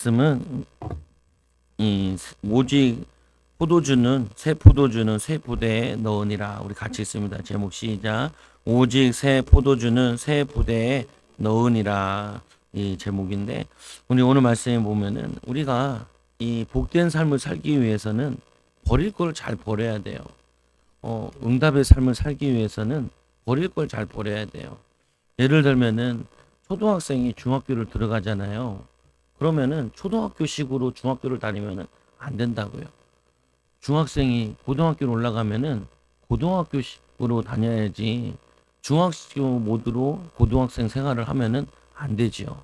말씀은 오직 새 포도주는 새 부대에 넣으니라. 우리 같이 있습니다. 제목 시작. 오직 새 포도주는 새 부대에 넣으니라. 이 제목인데 우리 오늘 말씀에 보면은 우리가 이 복된 삶을 살기 위해서는 버릴 걸 잘 버려야 돼요. 응답의 삶을 살기 위해서는 버릴 걸 잘 버려야 돼요. 예를 들면은 초등학생이 중학교를 들어가잖아요. 그러면은 초등학교식으로 중학교를 다니면은 안 된다고요. 중학생이 고등학교로 올라가면은 고등학교식으로 다녀야지 중학교 모드로 고등학생 생활을 하면은 안 되지요.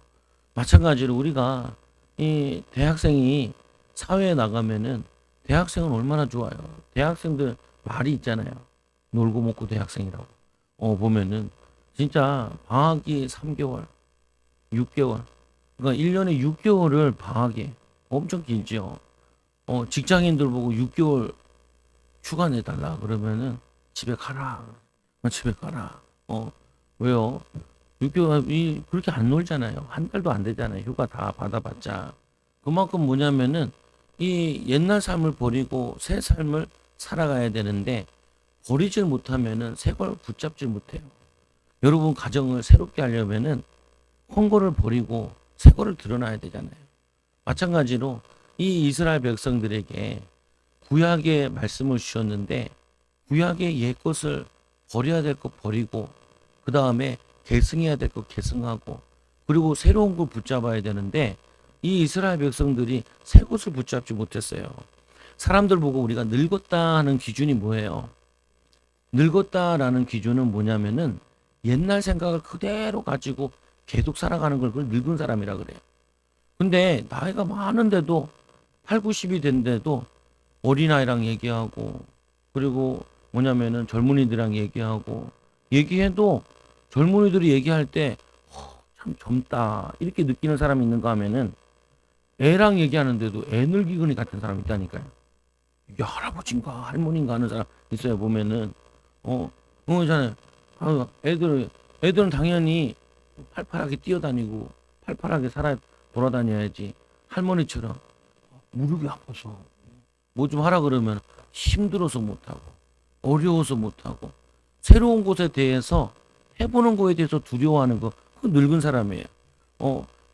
마찬가지로 우리가 이 대학생이 사회에 나가면은 대학생은 얼마나 좋아요. 대학생들 말이 있잖아요. 놀고 먹고 대학생이라고. 보면은 진짜 방학이 3개월, 6개월. 그러니까 1년에 6개월을 방학에 엄청 길죠. 직장인들 보고 6개월 휴가 내달라 그러면은 집에 가라. 집에 가라. 왜요? 6개월이 그렇게 안 놀잖아요. 한 달도 안 되잖아요. 휴가 다 받아봤자. 그만큼 뭐냐면은 이 옛날 삶을 버리고 새 삶을 살아가야 되는데 버리질 못하면은 새 걸 붙잡질 못해요. 여러분 가정을 새롭게 하려면은 헌거를 버리고 새 거를 드러나야 되잖아요. 마찬가지로 이 이스라엘 백성들에게 구약의 말씀을 주셨는데 구약의 옛 것을 버려야 될 것 버리고 그 다음에 계승해야 될 것 계승하고 그리고 새로운 걸 붙잡아야 되는데 이 이스라엘 백성들이 새 것을 붙잡지 못했어요. 사람들 보고 우리가 늙었다 하는 기준이 뭐예요? 늙었다라는 기준은 뭐냐면은 옛날 생각을 그대로 가지고 계속 살아가는 걸 그걸 늙은 사람이라 그래요. 근데 나이가 많은데도 8, 90이 된데도 어린아이랑 얘기하고 그리고 뭐냐면은 젊은이들이랑 얘기하고 얘기해도 젊은이들이 얘기할 때 참 젊다 이렇게 느끼는 사람이 있는가 하면은 애랑 얘기하는데도 애 늙이거니 같은 사람이 있다니까요. 이게 할아버지인가 할머니인가 하는 사람 있어요. 보면은 잖아요. 애들은 당연히 팔팔하게 뛰어다니고 팔팔하게 돌아다녀야지. 할머니처럼 무릎이 아파서 뭐 좀 하라 그러면 힘들어서 못하고 어려워서 못하고 새로운 것에 대해서 해보는 거에 대해서 두려워하는 거 그 늙은 사람이에요.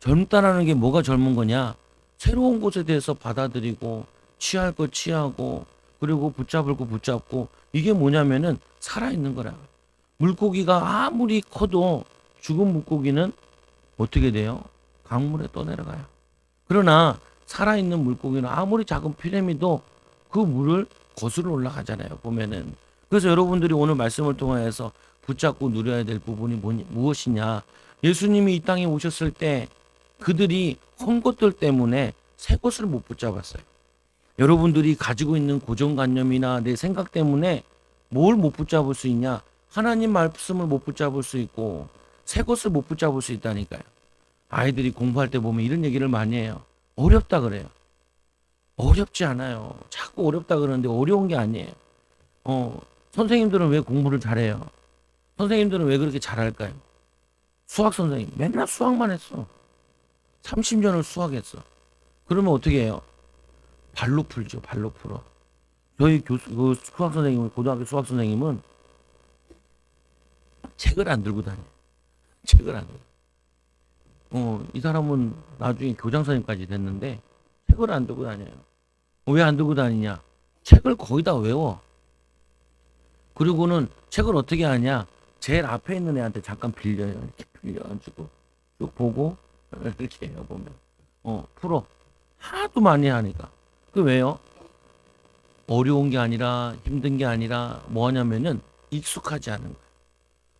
젊다라는 게 뭐가 젊은 거냐? 새로운 것에 대해서 받아들이고 취할 거 취하고 그리고 붙잡을 거 붙잡고 이게 뭐냐면은 살아있는 거라. 물고기가 아무리 커도 죽은 물고기는 어떻게 돼요? 강물에 떠내려가요. 그러나 살아있는 물고기는 아무리 작은 피라미도 그 물을 거슬러 올라가잖아요. 보면은. 그래서 여러분들이 오늘 말씀을 통하여서 붙잡고 누려야 될 부분이 무엇이냐? 예수님이 이 땅에 오셨을 때 그들이 헌 것들 때문에 새 것을 못 붙잡았어요. 여러분들이 가지고 있는 고정관념이나 내 생각 때문에 뭘 못 붙잡을 수 있냐? 하나님 말씀을 못 붙잡을 수 있고 새 것을 못 붙잡을 수 있다니까요. 아이들이 공부할 때 보면 이런 얘기를 많이 해요. 어렵다 그래요. 어렵지 않아요. 자꾸 어렵다 그러는데 어려운 게 아니에요. 선생님들은 왜 공부를 잘해요? 선생님들은 왜 그렇게 잘할까요? 수학 선생님 맨날 수학만 했어. 30년을 수학했어. 그러면 어떻게 해요? 발로 풀죠. 발로 풀어. 저희 수학 선생님은 고등학교 수학 선생님은 책을 안 들고 다녀. 책을 안 들고. 이 사람은 나중에 교장 선생님까지 됐는데 책을 안 들고 다녀요. 왜 안 들고 다니냐? 책을 거의 다 외워. 그리고는 책을 어떻게 하냐? 제일 앞에 있는 애한테 잠깐 빌려요. 이렇게 빌려가지고 쭉 보고 이렇게 해요. 보면 풀어. 하도 많이 하니까. 그 왜요? 어려운 게 아니라 힘든 게 아니라 뭐냐면은 익숙하지 않은 거예요.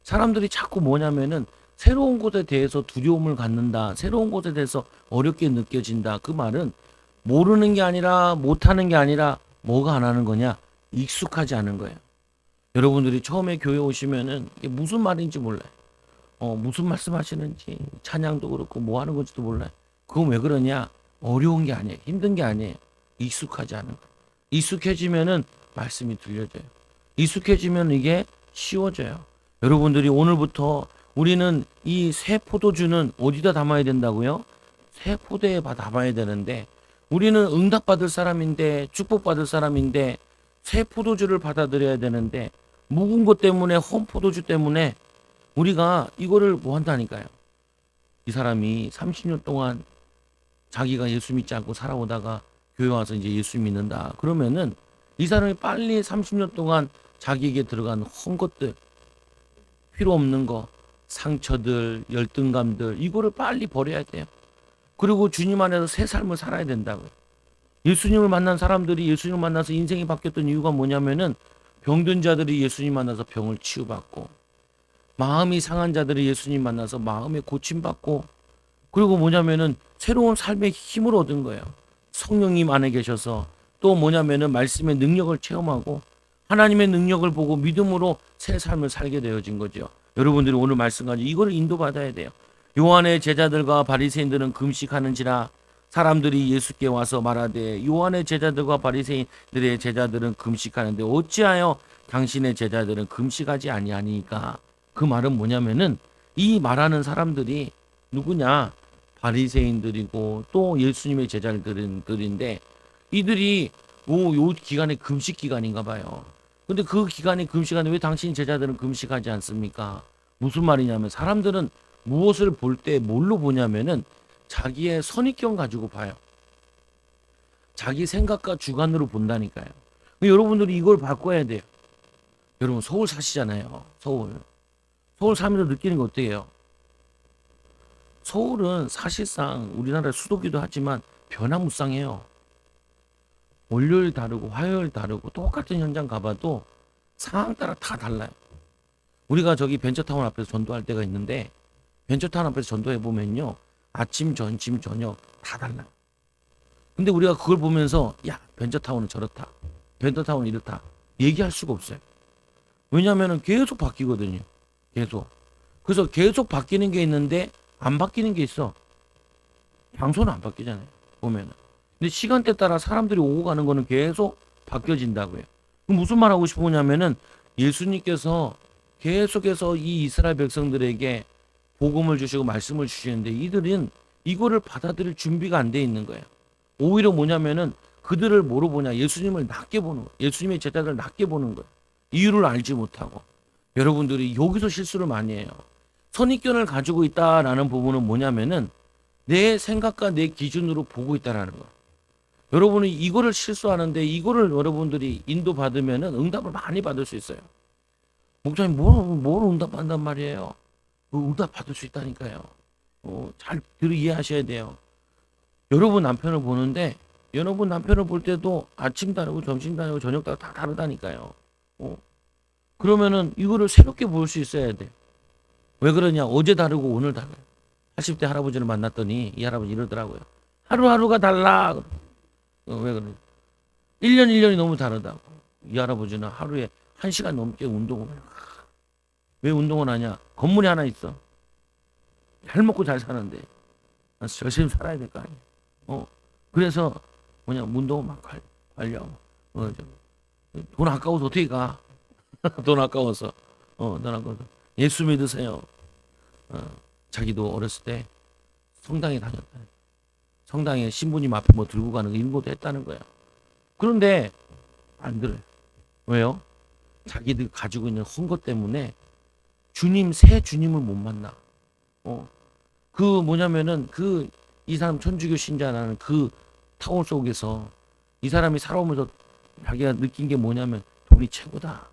사람들이 자꾸 뭐냐면은 새로운 것에 대해서 두려움을 갖는다. 새로운 것에 대해서 어렵게 느껴진다. 그 말은 모르는 게 아니라 못하는 게 아니라 뭐가 안 하는 거냐? 익숙하지 않은 거예요. 여러분들이 처음에 교회 오시면은 이게 무슨 말인지 몰라요. 무슨 말씀 하시는지 찬양도 그렇고 뭐 하는 건지도 몰라요. 그건 왜 그러냐? 어려운 게 아니에요. 힘든 게 아니에요. 익숙하지 않은 거예요. 익숙해지면은 말씀이 들려져요. 익숙해지면 이게 쉬워져요. 여러분들이 오늘부터 우리는 이 새 포도주는 어디다 담아야 된다고요? 새 포대에 담아야 되는데 우리는 응답받을 사람인데 축복받을 사람인데 새 포도주를 받아들여야 되는데 묵은 것 때문에 헌 포도주 때문에 우리가 이거를 뭐 한다니까요. 이 사람이 30년 동안 자기가 예수 믿지 않고 살아오다가 교회 와서 이제 예수 믿는다. 그러면은 이 사람이 빨리 30년 동안 자기에게 들어간 헌 것들, 필요 없는 거, 상처들, 열등감들 이거를 빨리 버려야 돼요. 그리고 주님 안에서 새 삶을 살아야 된다고요. 예수님을 만난 사람들이 예수님을 만나서 인생이 바뀌었던 이유가 뭐냐면은 병든 자들이 예수님 만나서 병을 치유받고 마음이 상한 자들이 예수님 만나서 마음에 고침받고 그리고 뭐냐면은 새로운 삶의 힘을 얻은 거예요. 성령님 안에 계셔서 또 뭐냐면은 말씀의 능력을 체험하고 하나님의 능력을 보고 믿음으로 새 삶을 살게 되어진 거죠. 여러분들이 오늘 말씀 가지고 이거를 인도받아야 돼요. 요한의 제자들과 바리새인들은 금식하는지라 사람들이 예수께 와서 말하되 요한의 제자들과 바리새인들의 제자들은 금식하는데 어찌하여 당신의 제자들은 금식하지 아니하니까. 그 말은 뭐냐면은 이 말하는 사람들이 누구냐? 바리새인들이고 또 예수님의 제자들인데 이들이 요 기간에 금식 기간인가 봐요. 근데 그 기간에 금식하는데 왜 당신 제자들은 금식하지 않습니까? 무슨 말이냐면 사람들은 무엇을 볼 때 뭘로 보냐면은 자기의 선입견 가지고 봐요. 자기 생각과 주관으로 본다니까요. 여러분들이 이걸 바꿔야 돼요. 여러분 서울 사시잖아요. 서울 살면서 느끼는 게 어때요? 서울은 사실상 우리나라 수도기도 하지만 변화무쌍해요. 월요일 다르고 화요일 다르고 똑같은 현장 가봐도 상황 따라 다 달라요. 우리가 저기 벤처타운 앞에서 전도할 때가 있는데 벤처타운 앞에서 전도해 보면요. 아침, 점심, 저녁 다 달라요. 근데 우리가 그걸 보면서 야 벤처타운은 저렇다. 벤처타운은 이렇다. 얘기할 수가 없어요. 왜냐하면 계속 바뀌거든요. 계속. 그래서 계속 바뀌는 게 있는데 안 바뀌는 게 있어. 장소는 안 바뀌잖아요. 보면은. 근데 시간대 따라 사람들이 오고 가는 거는 계속 바뀌어진다고요. 그럼 무슨 말 하고 싶으냐면은 예수님께서 계속해서 이 이스라엘 백성들에게 복음을 주시고 말씀을 주시는데 이들은 이거를 받아들일 준비가 안 돼 있는 거예요. 오히려 뭐냐면은 그들을 뭐로 보냐? 예수님을 낮게 보는 거예요. 예수님의 제자들을 낮게 보는 거예요. 이유를 알지 못하고. 여러분들이 여기서 실수를 많이 해요. 선입견을 가지고 있다라는 부분은 뭐냐면은 내 생각과 내 기준으로 보고 있다라는 거예요. 여러분이 이거를 실수하는데 이거를 여러분들이 인도받으면은 응답을 많이 받을 수 있어요. 목사님 뭘 응답한단 말이에요. 응답 받을 수 있다니까요. 잘 이해하셔야 돼요. 여러분 남편을 보는데 여러분 남편을 볼 때도 아침 다르고 점심 다르고 저녁 다르고 다 다르다니까요. 그러면은 이거를 새롭게 볼 수 있어야 돼. 왜 그러냐? 어제 다르고 오늘 달라요. 80대 할아버지를 만났더니 이 할아버지 이러더라고요. 하루하루가 달라. 왜 그래? 1년 1년이 너무 다르다고. 이 할아버지는 하루에 1시간 넘게 운동을 해요. 왜 운동을 하냐? 건물이 하나 있어. 잘 먹고 잘 사는데 열심히 살아야 될 거 아니에요. 그래서 뭐냐 운동을 막 하려고. 돈 아까워서 어떻게 가? 돈 아까워서. 돈 아까워서. 예수 믿으세요. 자기도 어렸을 때 성당에 다녔다. 성당에 신부님 앞에 뭐 들고 가는 거 이런 것도 했다는 거야. 그런데 안 들어요. 왜요? 자기들 가지고 있는 헌것 때문에 새 주님을 못 만나. 그 뭐냐면은 이 사람 천주교 신자라는 그 타운 속에서 이 사람이 살아오면서 자기가 느낀 게 뭐냐면 돈이 최고다.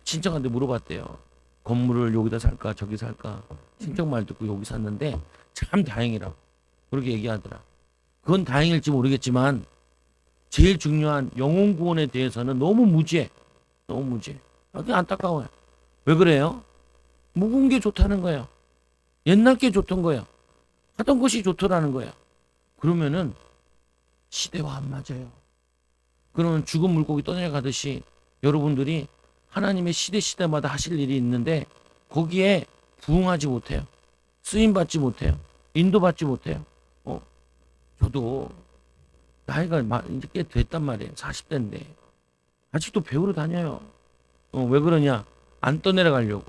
친척한테 물어봤대요. 건물을 여기다 살까 저기 살까. 친척 말 듣고 여기 샀는데 참 다행이라고 그렇게 얘기하더라. 그건 다행일지 모르겠지만 제일 중요한 영혼 구원에 대해서는 너무 무지해. 너무 무지해. 그게 안타까워요. 왜 그래요? 묵은 게 좋다는 거예요. 옛날 게 좋던 거예요. 하던 것이 좋더라는 거예요. 그러면은 시대와 안 맞아요. 그러면 죽은 물고기 떠내려가듯이 여러분들이 하나님의 시대마다 하실 일이 있는데 거기에 부응하지 못해요. 쓰임받지 못해요. 인도받지 못해요. 저도 나이가 이제 꽤 됐단 말이에요. 40대인데 아직도 배우러 다녀요. 왜 그러냐? 안 떠내려가려고.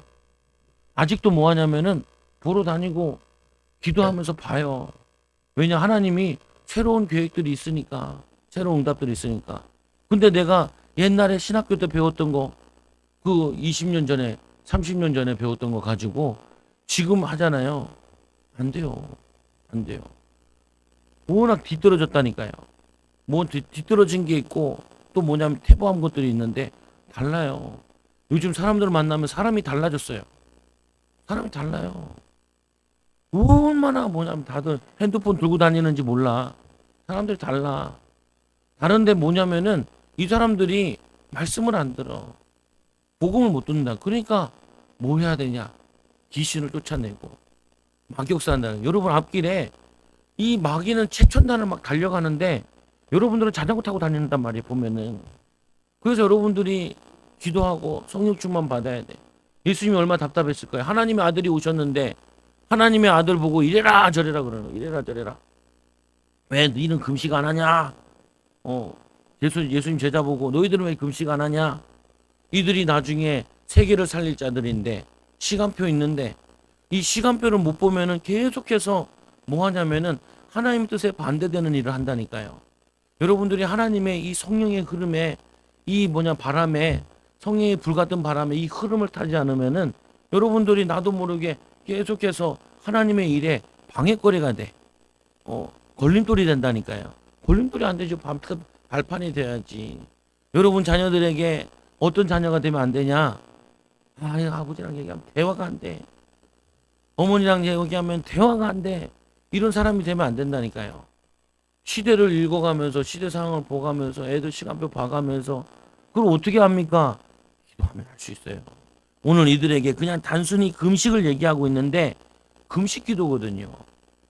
아직도 뭐 하냐면은 보러 다니고 기도하면서 봐요. 왜냐 하나님이 새로운 계획들이 있으니까, 새로운 응답들이 있으니까. 근데 내가 옛날에 신학교 때 배웠던 거, 그 20년 전에 30년 전에 배웠던 거 가지고 지금 하잖아요. 안 돼요. 안 돼요. 워낙 뒤떨어졌다니까요. 뭐 뒤떨어진 게 있고 또 뭐냐면 태보한 것들이 있는데 달라요. 요즘 사람들 만나면 사람이 달라졌어요. 사람이 달라요. 얼마나 뭐냐면 다들 핸드폰 들고 다니는지 몰라. 사람들이 달라. 다른데 뭐냐면은 이 사람들이 말씀을 안 들어. 복음을 못 듣는다. 그러니까 뭐 해야 되냐? 귀신을 쫓아내고 막역사한다. 여러분 앞길에 이 마귀는 최첨단을 막 달려가는데 여러분들은 자전거 타고 다닌단 말이에요. 보면은. 그래서 여러분들이 기도하고 성령 충만 받아야 돼. 예수님이 얼마나 답답했을 거예요. 하나님의 아들이 오셨는데 하나님의 아들 보고 이래라 저래라 그러는 거예요. 이래라 저래라. 왜 너희는 금식 안 하냐? 예수님 제자 보고 너희들은 왜 금식 안 하냐? 이들이 나중에 세계를 살릴 자들인데 시간표 있는데 이 시간표를 못 보면은 계속해서 뭐 하냐면은 하나님 뜻에 반대되는 일을 한다니까요. 여러분들이 하나님의 이 성령의 흐름에 이 바람에 성령의 불같은 바람에 이 흐름을 타지 않으면은 여러분들이 나도 모르게 계속해서 하나님의 일에 방해거리가 돼. 걸림돌이 된다니까요. 걸림돌이 안 되죠. 발판이 돼야지. 여러분 자녀들에게 어떤 자녀가 되면 안 되냐? 아버지랑 얘기하면 대화가 안 돼. 어머니랑 얘기하면 대화가 안 돼. 이런 사람이 되면 안 된다니까요. 시대를 읽어가면서 시대 상황을 보가면서 애들 시간표 봐가면서 그걸 어떻게 합니까? 기도하면 할 수 있어요. 오늘 이들에게 그냥 단순히 금식을 얘기하고 있는데 금식 기도거든요.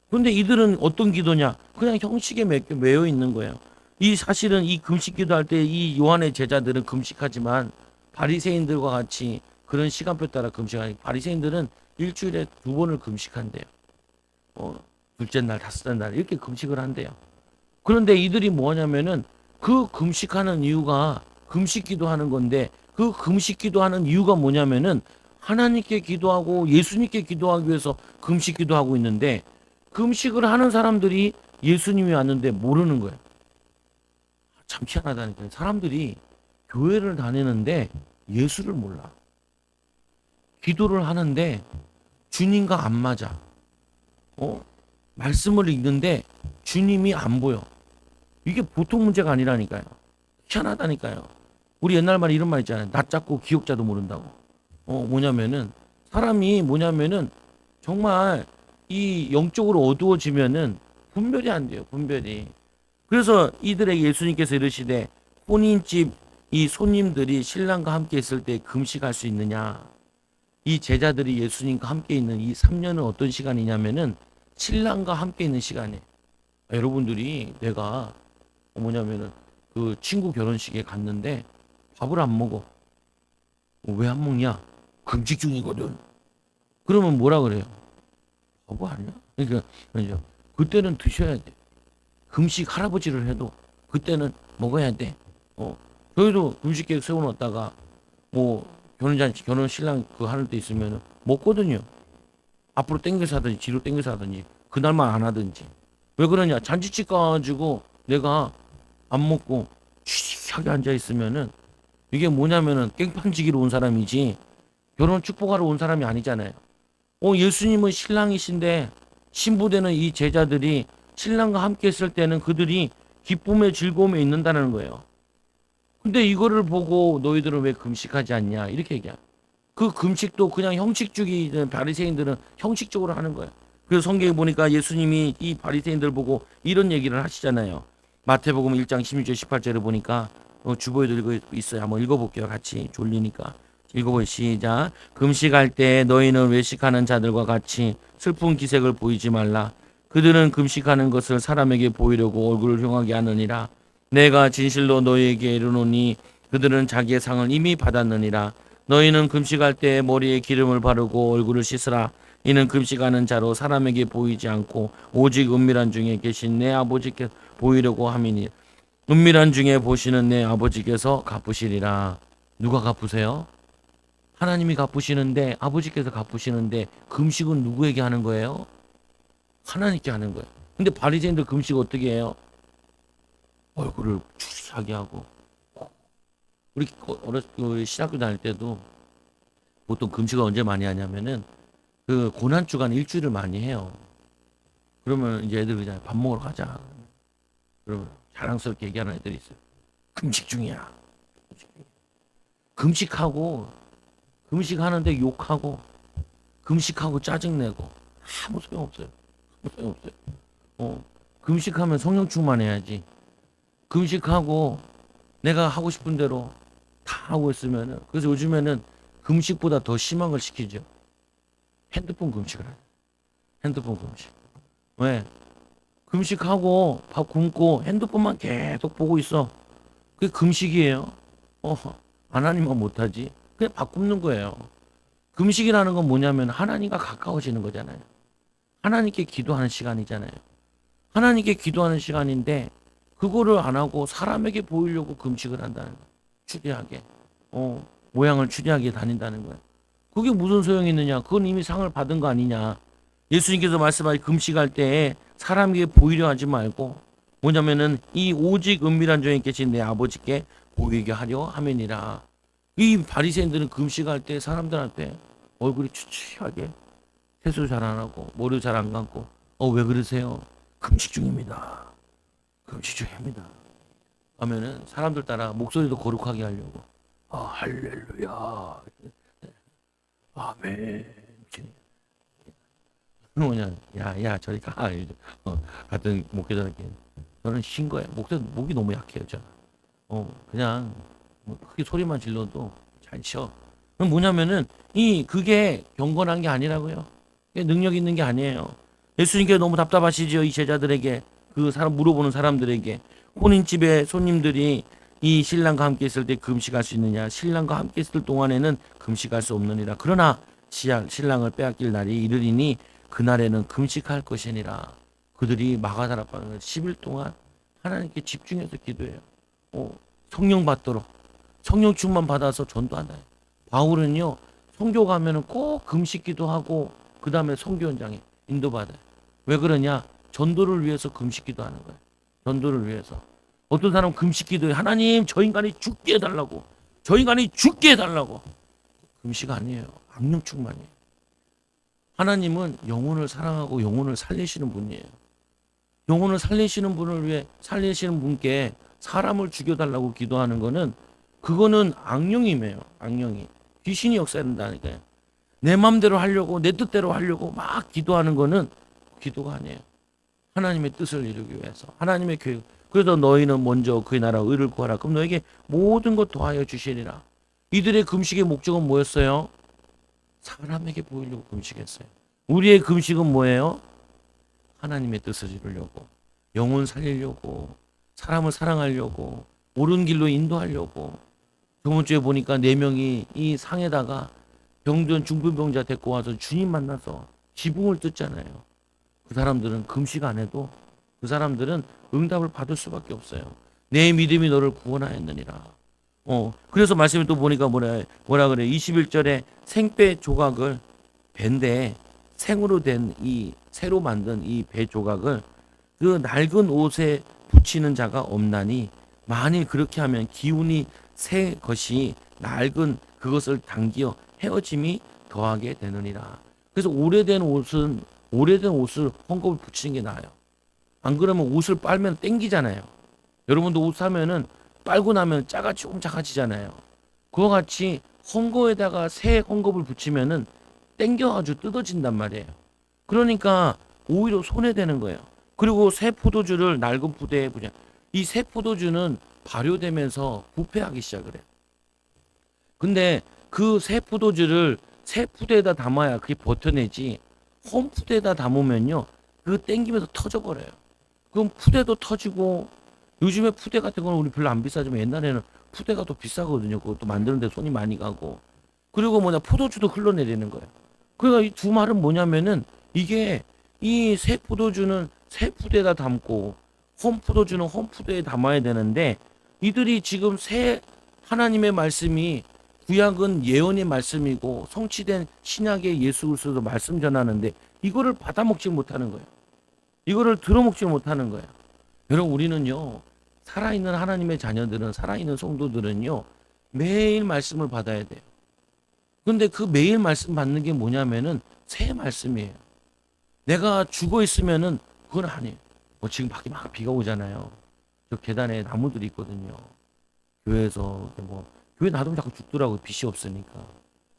그런데 이들은 어떤 기도냐? 그냥 형식에 매여 있는 거예요. 이 사실은 이 금식 기도할 때 이 요한의 제자들은 금식하지만 바리새인들과 같이 그런 시간표 따라 금식하니 바리새인들은 일주일에 2번을 금식한대요. 둘째 날, 다섯째 날 이렇게 금식을 한대요. 그런데 이들이 뭐냐면은 그 금식하는 이유가 금식 기도하는 건데 그 금식 기도하는 이유가 뭐냐면은 하나님께 기도하고 예수님께 기도하기 위해서 금식 기도하고 있는데 금식을 하는 사람들이 예수님이 왔는데 모르는 거예요. 참 희한하다니까요. 사람들이 교회를 다니는데 예수를 몰라. 기도를 하는데 주님과 안 맞아. 말씀을 읽는데 주님이 안 보여. 이게 보통 문제가 아니라니까요. 희한하다니까요. 우리 옛날 말에 이런 말 있잖아요. 낯 잡고 기억자도 모른다고. 사람이 정말 이 영적으로 어두워지면은 분별이 안 돼요. 분별이. 그래서 이들에게 예수님께서 이르시되 혼인집 이 손님들이 신랑과 함께 있을 때 금식할 수 있느냐? 이 제자들이 예수님과 함께 있는 이 3년은 어떤 시간이냐면은 신랑과 함께 있는 시간이에요. 여러분들이 내가 그 친구 결혼식에 갔는데 밥을 안 먹어. 왜 안 먹냐? 금식 중이거든. 그러면 뭐라 그래요? 바보 아니야? 그러니까 그때는 드셔야 돼. 금식 할아버지를 해도 그때는 먹어야 돼. 저희도 금식 계획 세워놓다가 결혼잔치 결혼 신랑 그 하는 때 있으면 먹거든요. 앞으로 땡겨서 하든지 뒤로 땡겨서 하든지 그날만 안 하든지. 왜 그러냐? 잔치집 가가지고 내가 안 먹고 취하게 앉아 있으면은 이게 뭐냐면은 깽판지기로 온 사람이지 결혼 축복하러 온 사람이 아니잖아요. 예수님은 신랑이신데 신부되는 이 제자들이 신랑과 함께 있을 때는 그들이 기쁨에 즐거움에 있는다는 거예요. 근데 이거를 보고 너희들은 왜 금식하지 않냐 이렇게 얘기해요. 그 금식도 그냥 형식주의 바리새인들은 형식적으로 하는 거예요. 그래서 성경에 보니까 예수님이 이 바리새인들 보고 이런 얘기를 하시잖아요. 마태복음 1장 16절 18절을 보니까 주보에도 읽고 있어요. 한번 읽어볼게요. 같이 졸리니까. 읽어볼 시작. 금식할 때 너희는 외식하는 자들과 같이 슬픈 기색을 보이지 말라. 그들은 금식하는 것을 사람에게 보이려고 얼굴을 흉하게 하느니라. 내가 진실로 너희에게 이르노니 그들은 자기의 상을 이미 받았느니라. 너희는 금식할 때 머리에 기름을 바르고 얼굴을 씻으라. 이는 금식하는 자로 사람에게 보이지 않고 오직 은밀한 중에 계신 내 아버지께 보이려고 함이니 은밀한 중에 보시는 내 아버지께서 갚으시리라. 누가 갚으세요? 하나님이 갚으시는데 아버지께서 갚으시는데 금식은 누구에게 하는 거예요? 하나님께 하는 거예요. 근데 바리새인들 금식 어떻게 해요? 얼굴을 추리하게 하고. 우리 신학교 다닐 때도 보통 금식을 언제 많이 하냐면은 그 고난 주간 일주일을 많이 해요. 그러면 이제 애들 그냥 밥 먹으러 가자. 그러면 자랑스럽게 얘기하는 애들이 있어요. 금식 중이야. 금식하고 금식하는데 욕하고 금식하고 짜증내고 아무 소용 없어요. 아무 소용 없어요. 금식하면 성령 충만해야지. 금식하고 내가 하고 싶은 대로 다 하고 있으면은, 그래서 요즘에는 금식보다 더 심한 걸 시키죠. 핸드폰 금식을 하죠. 핸드폰 금식. 왜? 금식하고 밥 굶고 핸드폰만 계속 보고 있어. 그게 금식이에요. 어, 하나님만 못하지. 그냥 밥 굶는 거예요. 금식이라는 건 뭐냐면 하나님과 가까워지는 거잖아요. 하나님께 기도하는 시간이잖아요. 하나님께 기도하는 시간인데 그거를 안 하고 사람에게 보이려고 금식을 한다는 거예요. 추리하게. 모양을 추리하게 다닌다는 거예요. 그게 무슨 소용이 있느냐? 그건 이미 상을 받은 거 아니냐? 예수님께서 말씀하신 금식할 때 사람에게 보이려 하지 말고 뭐냐면은 이 오직 은밀한 중에 계신 내 아버지께 보이게 하려 함이니라. 이 바리새인들은 금식할 때 사람들한테 얼굴이 추추하게, 세수 잘 안 하고 머리 잘 안 감고 왜 그러세요? 금식 중입니다. 금식 중입니다. 하면은 사람들 따라 목소리도 거룩하게 하려고 할렐루야 아멘 뭐냐 야야 저리 가 같은 목회자들께 저는 쉰 거예요. 목이 너무 약해요. 저는 그냥 크게 소리만 질러도 잘 쉬어. 그럼 뭐냐면은 그게 경건한 게 아니라고요. 그게 능력 있는 게 아니에요. 예수님께 너무 답답하시죠. 이 제자들에게, 그 사람 물어보는 사람들에게. 혼인집에 손님들이 이 신랑과 함께 있을 때 금식할 수 있느냐? 신랑과 함께 있을 동안에는 금식할 수 없느니라. 그러나 신랑을 빼앗길 날이 이르리니 그날에는 금식할 것이니라. 그들이 마가다락방을 10일 동안 하나님께 집중해서 기도해요. 성령 받도록. 성령 충만 받아서 전도한다. 바울은요, 선교 가면은 꼭 금식 기도하고 그 다음에 선교 현장에 인도받아요. 왜 그러냐? 전도를 위해서 금식 기도하는 거예요. 전도를 위해서. 어떤 사람은 금식 기도해. 하나님, 저 인간이 죽게 해달라고. 저 인간이 죽게 해달라고. 금식 아니에요. 악령 충만이에요. 하나님은 영혼을 사랑하고 영혼을 살리시는 분이에요. 영혼을 살리시는 분을 위해, 살리시는 분께 사람을 죽여달라고 기도하는 거는, 그거는 악령이에요. 악령이. 귀신이 역사한다니까요. 내 맘대로 하려고, 내 뜻대로 하려고 막 기도하는 거는 기도가 아니에요. 하나님의 뜻을 이루기 위해서. 하나님의 교육. 그래서 너희는 먼저 그의 나라 의를 구하라. 그럼 너에게 모든 것 더하여 주시리라. 이들의 금식의 목적은 뭐였어요? 사람에게 보이려고 금식했어요. 우리의 금식은 뭐예요? 하나님의 뜻을 이루려고, 영혼 살리려고, 사람을 사랑하려고, 옳은 길로 인도하려고. 저번 주에 보니까 4명이 이 상에다가 병든 중풍병자 데리고 와서 주님 만나서 지붕을 뜯잖아요. 그 사람들은 금식 안 해도 그 사람들은 응답을 받을 수밖에 없어요. 내 믿음이 너를 구원하였느니라. 그래서 말씀을 또 보니까 뭐라 그래? 21절에 생배 조각을, 배인데 생으로 된 이 새로 만든 이 배 조각을 그 낡은 옷에 붙이는 자가 없나니 만일 그렇게 하면 기운이 새 것이 낡은 그것을 당기어 헤어짐이 더하게 되느니라. 그래서 오래된 옷을 헝겊을 붙이는 게 나아요. 안 그러면 옷을 빨면 땡기잖아요. 여러분도 옷 사면은 빨고 나면 짜가 조금 작아지잖아요. 그와 같이 헝겊에다가 새 헝겊을 붙이면은 땡겨가지고 뜯어진단 말이에요. 그러니까 오히려 손해되는 거예요. 그리고 새 포도주를 낡은 푸대에 부냐. 이 새 포도주는 발효되면서 부패하기 시작을 해요. 근데 그 새 포도주를 새 푸대에다 담아야 그게 버텨내지, 홈 푸대에다 담으면요, 그거 땡기면서 터져버려요. 그럼 푸대도 터지고, 요즘에 푸대 같은 거는 우리 별로 안 비싸지만 옛날에는 푸대가 더 비싸거든요. 그것도 만드는데 손이 많이 가고. 그리고 포도주도 흘러내리는 거예요. 그러니까 이 두 말은 뭐냐면은, 이게 이 새 포도주는 새 푸대에다 담고 홈 포도주는 홈 푸대에 담아야 되는데, 이들이 지금 새 하나님의 말씀이, 구약은 예언의 말씀이고 성취된 신약의 예수 그리스도 말씀 전하는데 이거를 받아먹지 못하는 거예요. 이거를 들어먹지 못하는 거예요. 여러분, 우리는요, 살아있는 하나님의 자녀들은, 살아있는 성도들은요, 매일 말씀을 받아야 돼요. 근데 그 매일 말씀 받는 게 뭐냐면은 새 말씀이에요. 내가 죽어 있으면은 그건 아니에요. 뭐 지금 밖에 막 비가 오잖아요. 저 계단에 나무들이 있거든요. 교회에서 뭐 교회 놔두면 자꾸 죽더라고요. 빛이 없으니까.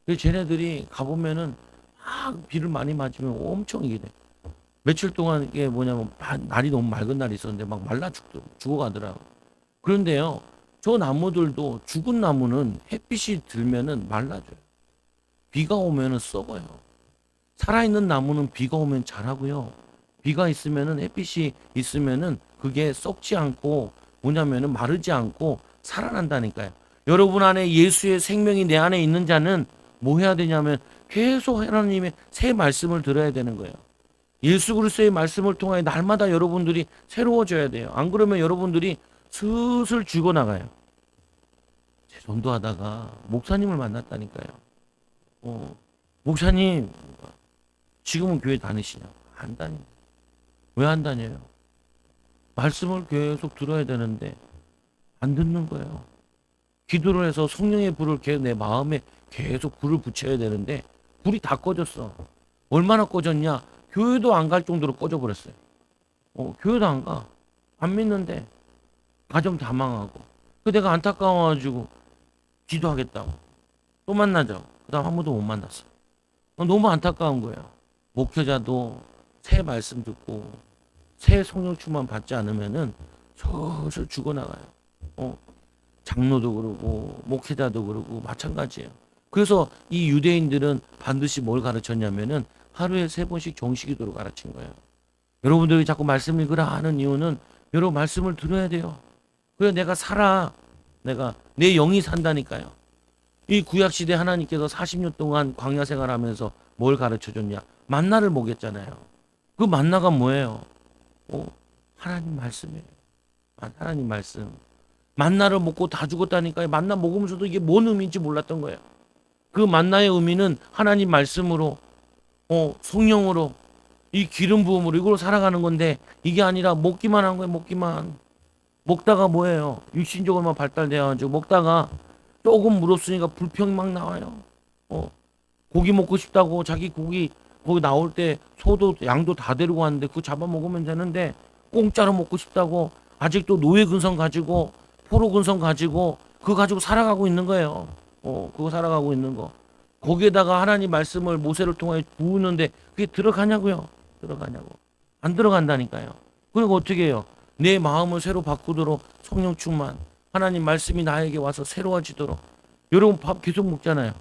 그래서 쟤네들이 가보면은 막 비를 많이 맞으면 엄청 이게 돼. 며칠 동안 이게 뭐냐면 날이 너무 맑은 날이 있었는데 막 말라 죽어가더라고. 그런데요, 저 나무들도 죽은 나무는 햇빛이 들면은 말라져요. 비가 오면은 썩어요. 살아있는 나무는 비가 오면 자라고요. 비가 있으면은 햇빛이 있으면은 그게 썩지 않고 뭐냐면은 마르지 않고 살아난다니까요. 여러분 안에 예수의 생명이 내 안에 있는 자는 뭐 해야 되냐면 계속 하나님의 새 말씀을 들어야 되는 거예요. 예수 그리스도의 말씀을 통하여 날마다 여러분들이 새로워져야 돼요. 안 그러면 여러분들이 슬슬 죽어나가요. 제 전도하다가 목사님을 만났다니까요. 목사님, 지금은 교회 다니시냐? 안 다녀요. 왜 안 다녀요? 말씀을 계속 들어야 되는데 안 듣는 거예요. 기도를 해서 성령의 불을 계속 내 마음에 계속 불을 붙여야 되는데 불이 다 꺼졌어. 얼마나 꺼졌냐? 교회도 안 갈 정도로 꺼져버렸어요. 교회도 안 가. 안 믿는데 가정 다 망하고. 그 내가 안타까워가지고 기도하겠다고. 또 만나자고. 그 다음 한 번도 못 만났어. 너무 안타까운 거예요. 목회자도 새 말씀 듣고 새 성령 충만 받지 않으면은 슬슬 죽어나가요. 장로도 그러고 목회자도 그러고 마찬가지예요. 그래서 이 유대인들은 반드시 뭘 가르쳤냐면은 하루에 3번씩 정식기도를 가르친 거예요. 여러분들이 자꾸 말씀 읽으라 하는 이유는 여러분 말씀을 들어야 돼요. 그래서 내가 살아. 내가 내 영이 산다니까요. 이 구약시대 하나님께서 40년 동안 광야 생활하면서 뭘 가르쳐줬냐? 만나를 먹였잖아요. 그 만나가 뭐예요? 하나님 말씀이에요. 하나님 말씀. 만나를 먹고 다 죽었다니까요. 만나 먹으면서도 이게 뭔 의미인지 몰랐던 거예요. 그 만나의 의미는 하나님 말씀으로, 성령으로, 이 기름 부음으로 이걸로 살아가는 건데 이게 아니라 먹기만 한 거예요. 먹기만. 먹다가 뭐예요? 육신적으로만 발달돼가지고 먹다가 조금 물었으니까 불평이 막 나와요. 고기 먹고 싶다고 자기 고기 거기 나올 때 소도 양도 다 데리고 왔는데 그거 잡아 먹으면 되는데 공짜로 먹고 싶다고 아직도 노예 근성 가지고 포로 근성 가지고 그거 가지고 살아가고 있는 거예요. 그거 살아가고 있는 거. 거기에다가 하나님 말씀을 모세를 통해 부으는데 그게 들어가냐고요? 들어가냐고. 안 들어간다니까요. 그리고 어떻게 해요? 내 마음을 새로 바꾸도록 성령 충만. 하나님 말씀이 나에게 와서 새로워지도록. 여러분 밥 계속 먹잖아요.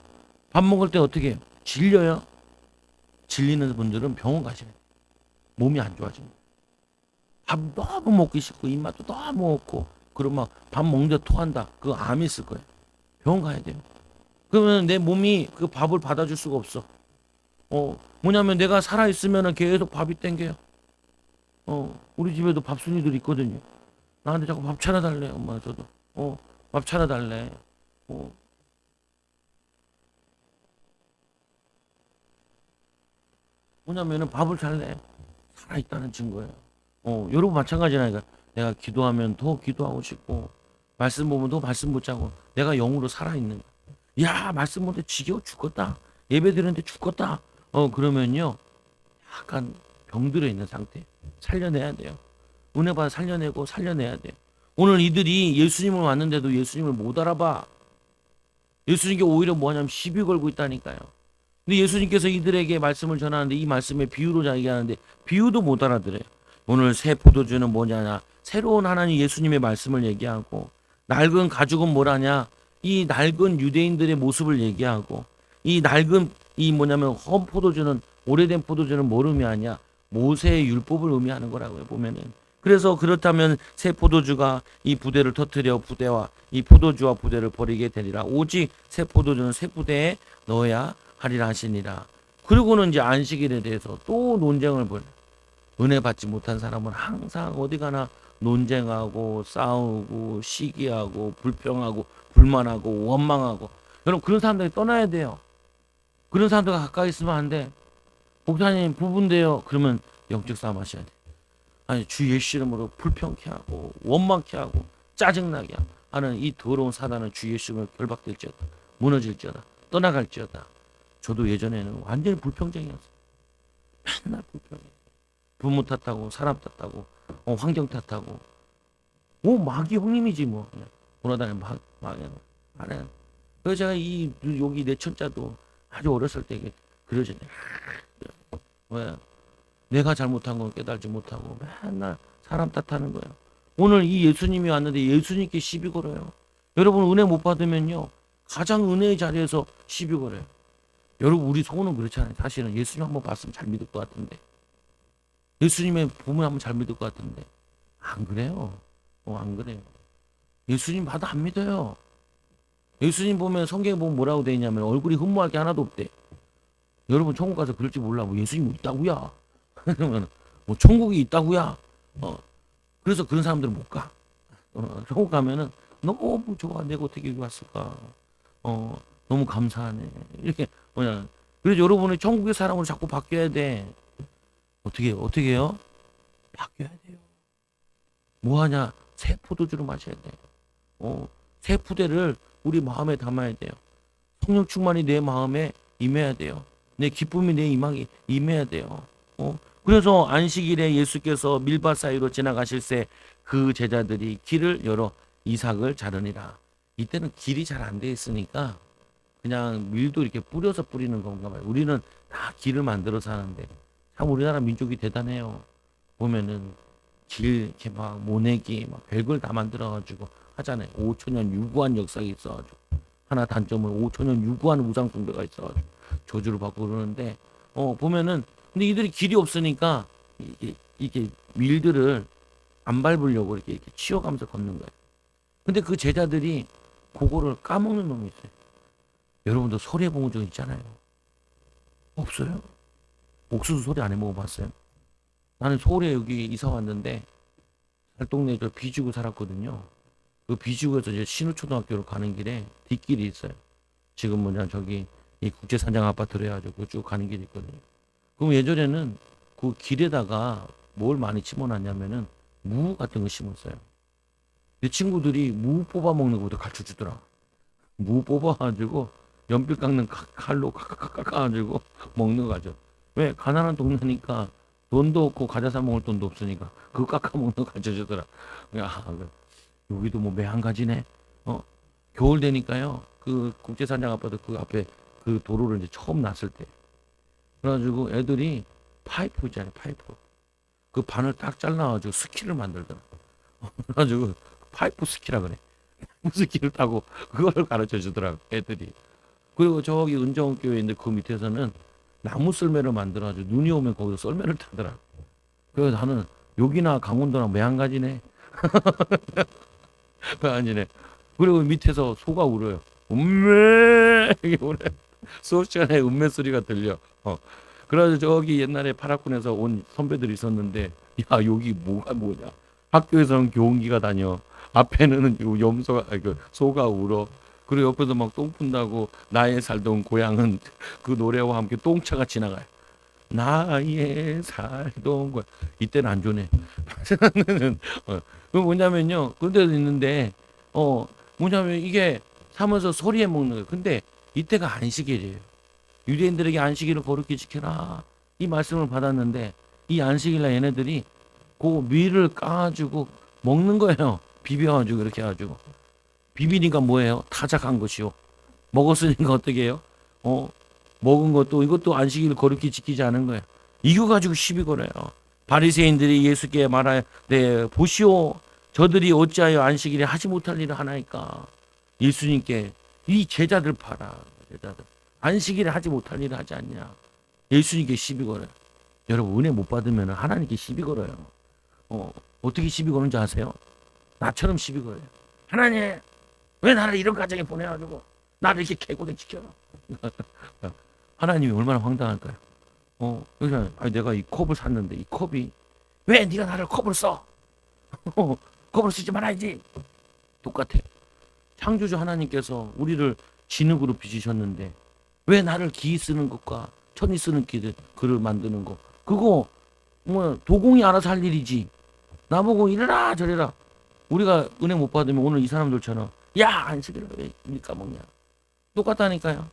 밥 먹을 때 어떻게 해요? 질려요? 질리는 분들은 병원 가셔야 돼요. 몸이 안 좋아집니다. 밥 너무 먹기 싫고 입맛도 너무 없고 그러면 밥 먹는데 토한다. 그거 암이 있을 거예요. 병원 가야 돼요. 그러면 내 몸이 그 밥을 받아줄 수가 없어. 뭐냐면 내가 살아있으면 계속 밥이 땡겨요. 우리 집에도 밥순이들 있거든요. 나한테 자꾸 밥 차려달래. 엄마 저도. 밥 차려달래. 뭐냐면은 밥을 잘 내. 살아있다는 증거예요. 여러분 마찬가지라니까. 내가 기도하면 더 기도하고 싶고, 말씀 보면 더 말씀 붙자고, 내가 영으로 살아있는 거야. 야, 말씀 보는데 지겨워 죽겠다. 예배 드리는데 죽겠다. 그러면요. 약간 병들어 있는 상태. 살려내야 돼요. 은혜 받아 살려내고 살려내야 돼요. 오늘 이들이 예수님을 왔는데도 예수님을 못 알아봐. 예수님께 오히려 뭐냐면 시비 걸고 있다니까요. 근데 예수님께서 이들에게 말씀을 전하는데 이 말씀에 비유로 얘기하는데 비유도 못 알아들어요. 오늘 새 포도주는 뭐냐냐. 새로운 하나님 예수님의 말씀을 얘기하고 낡은 가죽은 뭐라냐. 이 낡은 유대인들의 모습을 얘기하고 이 낡은 이 뭐냐면 헌 포도주는 오래된 포도주는 뭘 의미하냐. 모세의 율법을 의미하는 거라고요. 보면은. 그래서 그렇다면 새 포도주가 이 부대를 터뜨려 부대와 이 포도주와 부대를 버리게 되리라. 오직 새 포도주는 새 부대에 넣어야 하리라 하시니라. 그리고는 이제 안식일에 대해서 또 논쟁을 벌여요. 은혜 받지 못한 사람은 항상 어디 가나 논쟁하고 싸우고 시기하고 불평하고 불만하고 원망하고. 여러분 그런 사람들이 떠나야 돼요. 그런 사람들과 가까이 있으면 안 돼. 목사님 부부인데요. 그러면 영적 싸움 하셔야 돼. 아니 주 예수 이름으로 불평케 하고 원망케 하고 짜증나게 하는 이 더러운 사단은 주 예수 이름으로 결박될지어다, 무너질지어다, 떠나갈지어다. 저도 예전에는 완전히 불평쟁이었어요. 맨날 불평해. 부모 탓하고 사람 탓하고 환경 탓하고 마귀 형님이지 뭐 그냥 돌아다니는 마귀 안 해. 그래서 제가 이 여기 내 천자도 아주 어렸을 때 그러잖아요. 왜? 내가 잘못한 건 깨달지 못하고 맨날 사람 탓하는 거예요. 오늘 이 예수님이 왔는데 예수님께 시비 걸어요. 여러분 은혜 못 받으면요 가장 은혜의 자리에서 시비 걸어요. 여러분 우리 소원은 그렇잖아요. 사실은 예수님 한번 봤으면 잘 믿을 것 같은데, 예수님의 보면 한번 잘 믿을 것 같은데 안 그래요. 안 그래요. 예수님 봐도 안 믿어요. 예수님 보면 성경에 보면 뭐라고 돼 있냐면 얼굴이 흠모할 게 하나도 없대. 여러분 천국 가서 그럴지 몰라. 뭐 예수님 뭐 있다고야. 그러면 뭐 천국이 있다고야. 그래서 그런 사람들은 못 가. 천국 가면은 너무 좋아. 내가 어떻게 여기 왔을까. 너무 감사하네. 이렇게 뭐냐. 그래서 여러분이 천국의 사람으로 자꾸 바뀌어야 돼. 어떻게 해요? 바뀌어야 돼요. 뭐 하냐? 새 포도주를 마셔야 돼. 새 푸대를 우리 마음에 담아야 돼요. 성령 충만이 내 마음에 임해야 돼요. 내 기쁨이 내 임하게 임해야 돼요. 그래서 안식일에 예수께서 밀밭 사이로 지나가실새 그 제자들이 길을 열어 이삭을 자르니라. 이때는 길이 잘 안 돼 있으니까 그냥 밀도 이렇게 뿌려서 뿌리는 건가 봐요. 우리는 다 길을 만들어서 하는데 참 우리나라 민족이 대단해요. 보면은 길 이렇게 막 모내기 막 별걸 다 만들어가지고 하잖아요. 5천년 유구한 역사가 있어가지고 하나 단점은 5천년 유구한 우상 숭배가 있어가지고 저주를 받고 그러는데 보면은 근데 이들이 길이 없으니까 이게 밀들을 안 밟으려고 이렇게 치워가면서 걷는 거예요. 근데 그 제자들이 그거를 까먹는 놈이 있어요. 여러분도 소리 해본 적 있잖아요. 없어요? 옥수수 소리 안 해먹어봤어요? 나는 서울에 여기 이사 왔는데 살동네 저 비지구 살았거든요. 그 비지구에서 이제 신우초등학교로 가는 길에 뒷길이 있어요. 지금 뭐냐 저기 이 국제산장 아파트로 해가지고 쭉 가는 길이 있거든요. 그럼 예전에는 그 길에다가 뭘 많이 심어놨냐면은 무 같은 거 심었어요. 내 친구들이 무 뽑아 먹는 것도 가르쳐 주더라. 무 뽑아가지고 연필 깎는 칼로 깎아가지고 먹는 거죠. 왜? 가난한 동네니까 돈도 없고 과자 사 먹을 돈도 없으니까 그거 깎아 먹는 거 가르쳐 주더라. 여기도 뭐 매한 가지네. 겨울 되니까요. 그 국제산장 아파트 그 앞에 그 도로를 이제 처음 놨을 때. 그래가지고 애들이 파이프 있잖아요. 파이프. 그 반을 딱 잘라가지고 스키를 만들더라. 그래가지고 파이프 스키라 그래. 스키를 타고 그거를 가르쳐 주더라고 애들이. 그리고 저기 은정교회 있는데 그 밑에서는 나무 썰매를 만들어가지고 눈이 오면 거기서 썰매를 타더라. 그래서 나는 여기나 강원도나 매한가지네. 매한가지네. 그리고 밑에서 소가 울어요. 음메 이게 울어. 수업 시간에 음메 소리가 들려. 그래서 저기 옛날에 파라군에서 온 선배들이 있었는데 야 여기 뭐가 뭐냐. 학교에서는 교원기가 다녀. 앞에는 염소가 그 소가 울어. 그리고 옆에서 막 똥 푼다고 나의 살던 고향은 그 노래와 함께 똥차가 지나가요. 나의 살던 고향. 이때는 안 좋네. 그 뭐냐면요. 그런 데도 있는데 뭐냐면 이게 사면서 소리에 먹는 거예요. 근데 이때가 안식일이에요. 유대인들에게 안식일을 거룩히 지켜라. 이 말씀을 받았는데 이 안식일날 얘네들이 그 밀을 까가지고 먹는 거예요. 비벼가지고 이렇게 해가지고. 비비니까 뭐예요? 타작한 것이요. 먹었으니까 어떻게 해요? 먹은 것도 이것도 안식일을 거룩히 지키지 않은 거예요. 이거 가지고 시비 걸어요. 바리새인들이 예수께 말하여 네 보시오 저들이 어찌하여 안식일에 하지 못할 일을 하나이까. 예수님께 이 제자들 봐라. 제자들 안식일에 하지 못할 일을 하지 않냐. 예수님께 시비 걸어요. 여러분 은혜 못 받으면 하나님께 시비 걸어요. 어떻게 시비 거는지 아세요? 나처럼 시비 걸어요. 하나님 왜 나를 이런 가정에 보내가지고 나를 이렇게 개고생 시켜. 하나님이 얼마나 황당할까요? 그래서 내가 이 컵을 샀는데 이 컵이 왜 네가 나를 컵을 써? 컵을 쓰지 말아야지. 똑같아. 창조주 하나님께서 우리를 진흙으로 빚으셨는데 왜 나를 기 쓰는 것과 천이 쓰는 그릇 만드는 거 그거 뭐 도공이 알아서 할 일이지. 나보고 이래라 저래라. 우리가 은혜 못 받으면 오늘 이 사람들처럼 야 안식일을 왜 일 까먹냐. 똑같다니까요.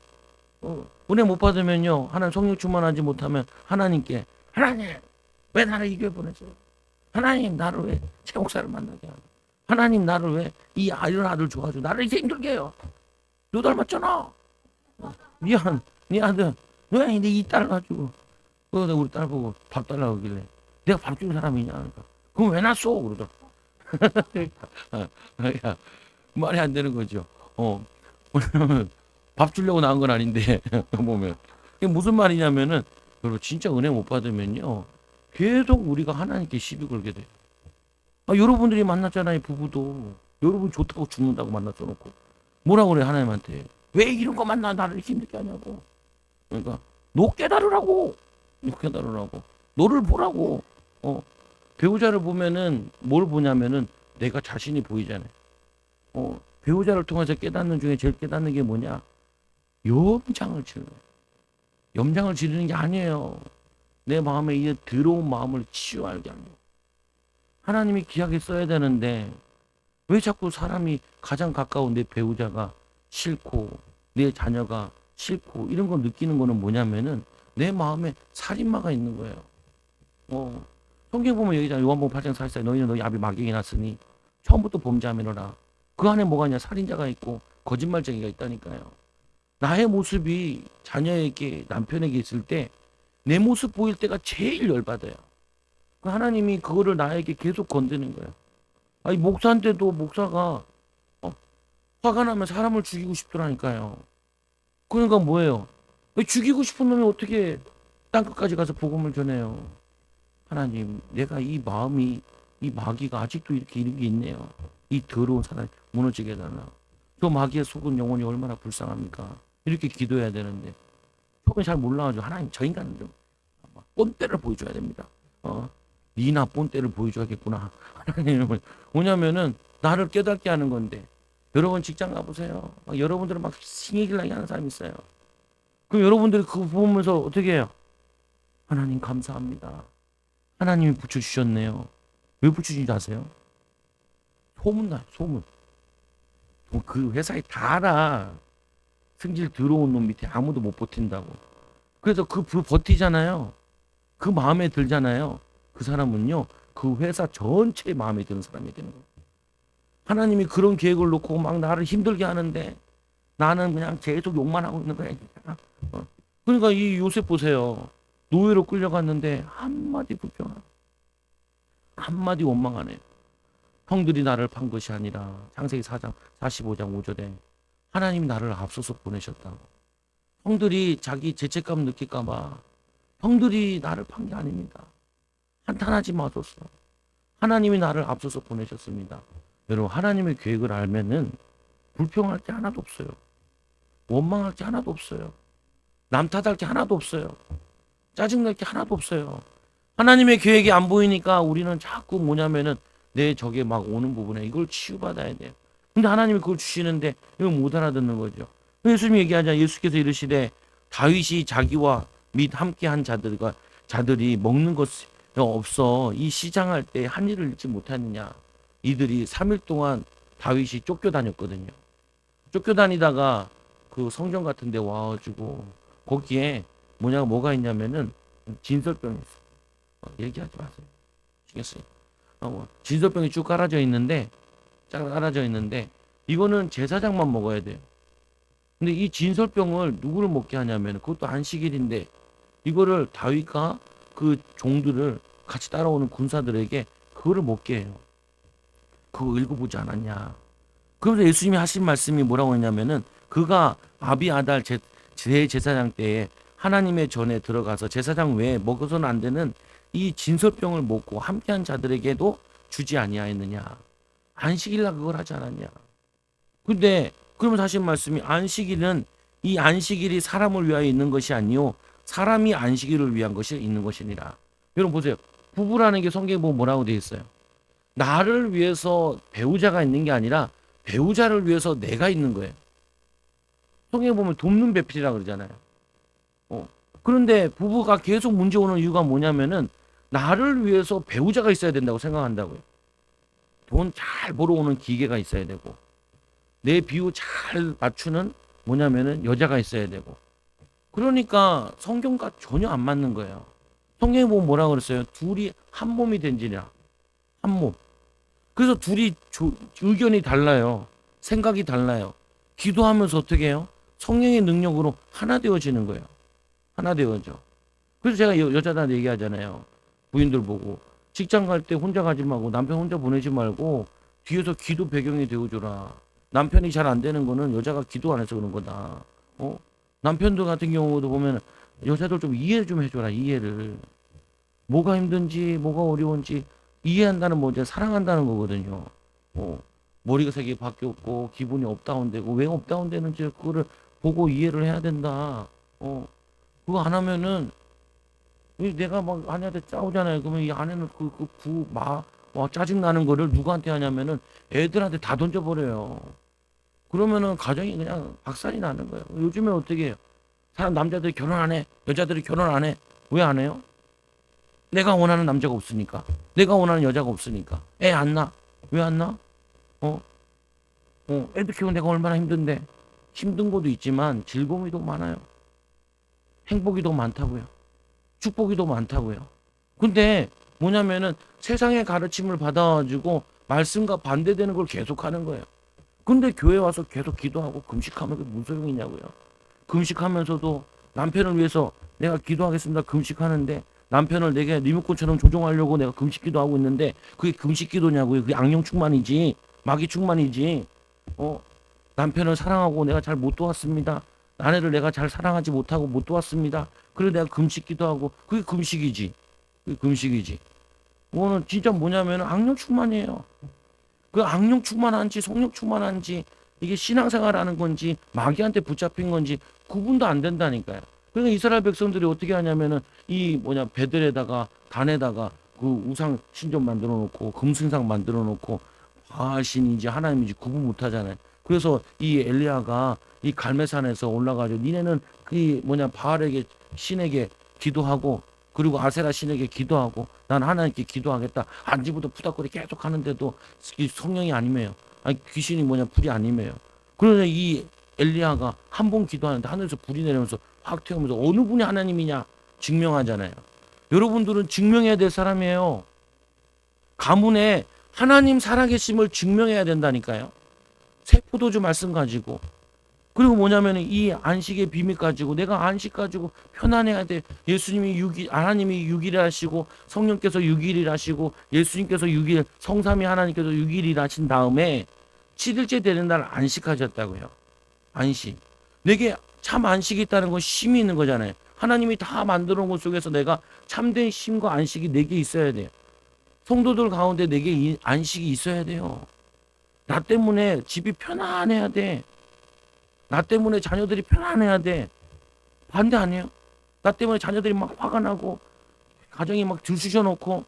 은혜 못 받으면요 하나님 성령 충만하지 못하면 하나님께 하나님 왜 나를 이 교회 보내세요? 하나님 나를 왜 최 목사를 만나게 하고 하나님 나를 왜 이런 아들 좋아하죠? 나를 이렇게 힘들게 해요. 너 닮았잖아. 미안 네 아들 왜 이 딸 가지고 우리 딸 보고 밥 달라고 하길래 내가 밥 주는 사람이냐 그러니까 그럼 왜 놨어 그러더라. 야, 말이 안 되는 거죠. 왜냐면 밥 주려고 나온 건 아닌데 보면 이게 무슨 말이냐면은 여러분 진짜 은혜 못 받으면요 계속 우리가 하나님께 시비 걸게 돼요. 여러분들이 만났잖아요. 부부도 여러분 좋다고 죽는다고 만났어 놓고 뭐라고 그래 하나님한테 왜 이런 거 만나 나를 이렇게 힘들게 하냐고. 그러니까 너 깨달으라고 너를 보라고. 배우자를 보면은 뭘 보냐면은 내가 자신이 보이잖아요. 배우자를 통해서 깨닫는 중에 제일 깨닫는 게 뭐냐? 염장을 지르는 거예요. 염장을 지르는 게 아니에요. 내 마음에 이 더러운 마음을 치유하게 하는 거예요. 하나님이 귀하게 써야 되는데 왜 자꾸 사람이 가장 가까운 내 배우자가 싫고 내 자녀가 싫고 이런 걸 느끼는 거는 뭐냐면은 내 마음에 살인마가 있는 거예요. 성경 보면 여기잖아. 요한복음 8장 44에 너희는 너희 아비 마귀에게 났으니 처음부터 범죄하매너라. 그 안에 뭐가 있냐? 살인자가 있고 거짓말쟁이가 있다니까요. 나의 모습이 자녀에게 남편에게 있을 때 내 모습 보일 때가 제일 열받아요. 하나님이 그거를 나에게 계속 건드는 거예요. 아니 목사인데도 목사가 화가 나면 사람을 죽이고 싶더라니까요. 그러니까 뭐예요? 죽이고 싶은 놈이 어떻게 땅끝까지 가서 복음을 전해요? 하나님, 내가 이 마음이 이 마귀가 아직도 이렇게 이런 게 있네요. 이 더러운 사람이 무너지게 해달라. 저 마귀의 속은 영혼이 얼마나 불쌍합니까? 이렇게 기도해야 되는데 처음에 잘 몰라가지고 하나님 저 인간은 좀 본때를 보여줘야 됩니다. 니나 본때를 보여줘야겠구나. 하나님은 뭐냐면은 나를 깨닫게 하는 건데 여러분 직장 가보세요. 여러분들은 막 싱이길라게 하는 사람이 있어요. 그럼 여러분들이 그거 보면서 어떻게 해요? 하나님 감사합니다. 하나님이 붙여주셨네요. 왜 붙여주는지 아세요? 소문나요. 소문. 그 회사에 다 알아. 승질 들어온 놈 밑에 아무도 못 버틴다고. 그래서 그 버티잖아요. 그 마음에 들잖아요. 그 사람은요. 그 회사 전체에 마음에 드는 사람이 되는 거예요. 하나님이 그런 계획을 놓고 막 나를 힘들게 하는데 나는 그냥 계속 욕만 하고 있는 거야. 그러니까 이 요셉 보세요. 노예로 끌려갔는데 한마디 불평, 한마디 원망 안 해요. 형들이 나를 판 것이 아니라 창세기 4장 45장 5절에 하나님이 나를 앞서서 보내셨다고. 형들이 자기 죄책감 느낄까 봐 형들이 나를 판 게 아닙니다. 한탄하지 마소서. 하나님이 나를 앞서서 보내셨습니다. 여러분 하나님의 계획을 알면은 불평할 게 하나도 없어요. 원망할 게 하나도 없어요. 남 탓할 게 하나도 없어요. 짜증날 게 하나도 없어요. 하나님의 계획이 안 보이니까 우리는 자꾸 뭐냐면은 내 적에 막 오는 부분에 이걸 치유받아야 돼요. 근데 하나님이 그걸 주시는데 이걸 못 알아듣는 거죠. 예수님이 얘기하자 예수께서 이르시되 다윗이 자기와 및 함께한 자들이 먹는 것이 없어 이 시장할 때 한 일을 잃지 못하느냐. 이들이 3일 동안 다윗이 쫓겨다녔거든요. 쫓겨다니다가 그 성전 같은 데 와가지고 거기에 뭐가 있냐면은 진설병이 있어. 얘기하지 마세요. 신경 쓰여. 진설병이 쭉 깔아져 있는데 이거는 제사장만 먹어야 돼요. 근데 이 진설병을 누구를 먹게 하냐면 그것도 안식일인데 이거를 다윗과 그 종들을 같이 따라오는 군사들에게 그거를 먹게 해요. 그거 읽어보지 않았냐. 그러면서 예수님이 하신 말씀이 뭐라고 했냐면은 그가 아비아달 제사장 때에 하나님의 전에 들어가서 제사장 외에 먹어서는 안 되는 이 진설병을 먹고 함께한 자들에게도 주지 아니하였느냐. 안식일날 그걸 하지 않았냐. 근데 그러면서 하신 말씀이 안식일은 이 안식일이 사람을 위하여 있는 것이 아니요 사람이 안식일을 위한 것이 있는 것이니라. 여러분 보세요. 부부라는 게 성경에 보면 뭐라고 되어 있어요? 나를 위해서 배우자가 있는 게 아니라 배우자를 위해서 내가 있는 거예요. 성경에 보면 돕는 배필이라고 그러잖아요. 그런데 부부가 계속 문제 오는 이유가 뭐냐면은 나를 위해서 배우자가 있어야 된다고 생각한다고요. 돈 잘 벌어오는 기계가 있어야 되고, 내 비유 잘 맞추는 뭐냐면은 여자가 있어야 되고. 그러니까 성경과 전혀 안 맞는 거예요. 성경에 보면 뭐라 그랬어요? 둘이 한 몸이 된지라. 한 몸. 그래서 둘이 의견이 달라요. 생각이 달라요. 기도하면서 어떻게 해요? 성령의 능력으로 하나 되어지는 거예요. 하나 되어져. 그래서 제가 여자들한테 얘기하잖아요. 부인들 보고 직장 갈 때 혼자 가지 말고, 남편 혼자 보내지 말고 뒤에서 기도 배경이 되어줘라. 남편이 잘 안 되는 거는 여자가 기도 안 해서 그런 거다. 남편들 같은 경우도 보면 여자들 좀 이해 좀 해줘라. 이해를. 뭐가 힘든지 뭐가 어려운지 이해한다는 뭐죠? 사랑한다는 거거든요. 머리가 색이 바뀌었고 기분이 업다운되고 왜 업다운되는지 그거를 보고 이해를 해야 된다. 그거 안 하면은 내가 막 아내한테 싸우잖아요. 그러면 이 아내는 짜증 나는 거를 누구한테 하냐면은 애들한테 다 던져버려요. 그러면은 가정이 그냥 박살이 나는 거예요. 요즘에 어떻게 해요? 남자들이 결혼 안 해. 여자들이 결혼 안 해. 왜 안 해요? 내가 원하는 남자가 없으니까. 내가 원하는 여자가 없으니까. 애 안 낳아. 왜 안 낳아? 어? 애들 키우는 내가 얼마나 힘든데. 힘든 것도 있지만 즐거움이 더 많아요. 행복이 더 많다고요. 축복이 더 많다고요. 근데 뭐냐면은 세상의 가르침을 받아가지고 말씀과 반대되는 걸 계속 하는 거예요. 근데 교회 와서 계속 기도하고 금식하면 그게 무슨 소용이냐고요. 금식하면서도 남편을 위해서 내가 기도하겠습니다. 금식하는데 남편을 내게 리모컨처럼 조종하려고 내가 금식 기도하고 있는데 그게 금식 기도냐고요. 그게 악령 충만이지. 마귀 충만이지. 남편을 사랑하고 내가 잘 못 도왔습니다. 아내를 내가 잘 사랑하지 못하고 못 도왔습니다. 그래서 내가 금식 기도하고 그게 금식이지. 그게 금식이지. 그거는 진짜 뭐냐면 악령 충만이에요. 그 악령 충만한지 성령 충만한지 이게 신앙생활하는 건지 마귀한테 붙잡힌 건지 구분도 안 된다니까요. 그러니까 이스라엘 백성들이 어떻게 하냐면은 배들에다가 단에다가 그 우상 신전 만들어 놓고 금승상 만들어 놓고 바알신인지 하나님인지 구분 못 하잖아요. 그래서 이 엘리야가 이 갈멜산에서 올라가지고 니네는 바알에게 신에게 기도하고 그리고 아세라 신에게 기도하고 난 하나님께 기도하겠다. 안지부터 푸닥거리 계속 하는데도 성령이 아니매요. 아니 귀신이 불이 아니매요. 그러나 이 엘리야가 한 번 기도하는데 하늘에서 불이 내려오면서 확 튀어오면서 어느 분이 하나님이냐 증명하잖아요. 여러분들은 증명해야 될 사람이에요. 가문에 하나님 살아계심을 증명해야 된다니까요. 새 포도주 말씀 가지고 그리고 뭐냐면 이 안식의 비밀 가지고 내가 안식 가지고 편안해야 돼. 하나님이 6일 하시고 성령께서 6일을 하시고 예수님께서 6일 성삼위 하나님께서 6일을 하신 다음에 7일째 되는 날 안식하셨다고요. 안식. 내게 참 안식이 있다는 건 쉼이 있는 거잖아요. 하나님이 다 만들어 놓은 것 속에서 내가 참된 쉼과 안식이 내게 있어야 돼요. 성도들 가운데 내게 안식이 있어야 돼요. 나 때문에 집이 편안해야 돼. 나 때문에 자녀들이 편안해야 돼. 반대 아니에요? 나 때문에 자녀들이 막 화가 나고 가정이 막 들쑤셔 놓고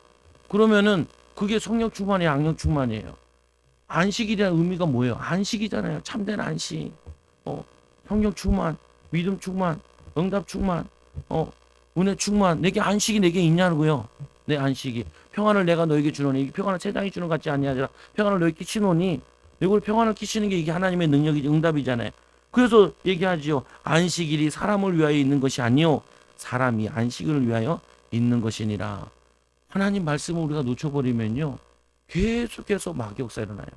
그러면은 그게 성령 충만이에요, 악령 충만이에요. 안식이라는 의미가 뭐예요? 안식이잖아요. 참된 안식. 성령 충만, 믿음 충만, 응답 충만, 은혜 충만. 내게 안식이 내게 있냐고요. 내 안식이. 평안을 내가 너에게 주노니 평안을 세상이 주는 것 같지 아니하리라. 평안을 너에게 끼치노니 이걸 평안을 끼치는 게 이게 하나님의 능력이지 응답이잖아요. 그래서 얘기하지요. 안식일이 사람을 위하여 있는 것이 아니요 사람이 안식을 위하여 있는 것이니라. 하나님 말씀을 우리가 놓쳐버리면요 계속해서 마귀역사 일어나요.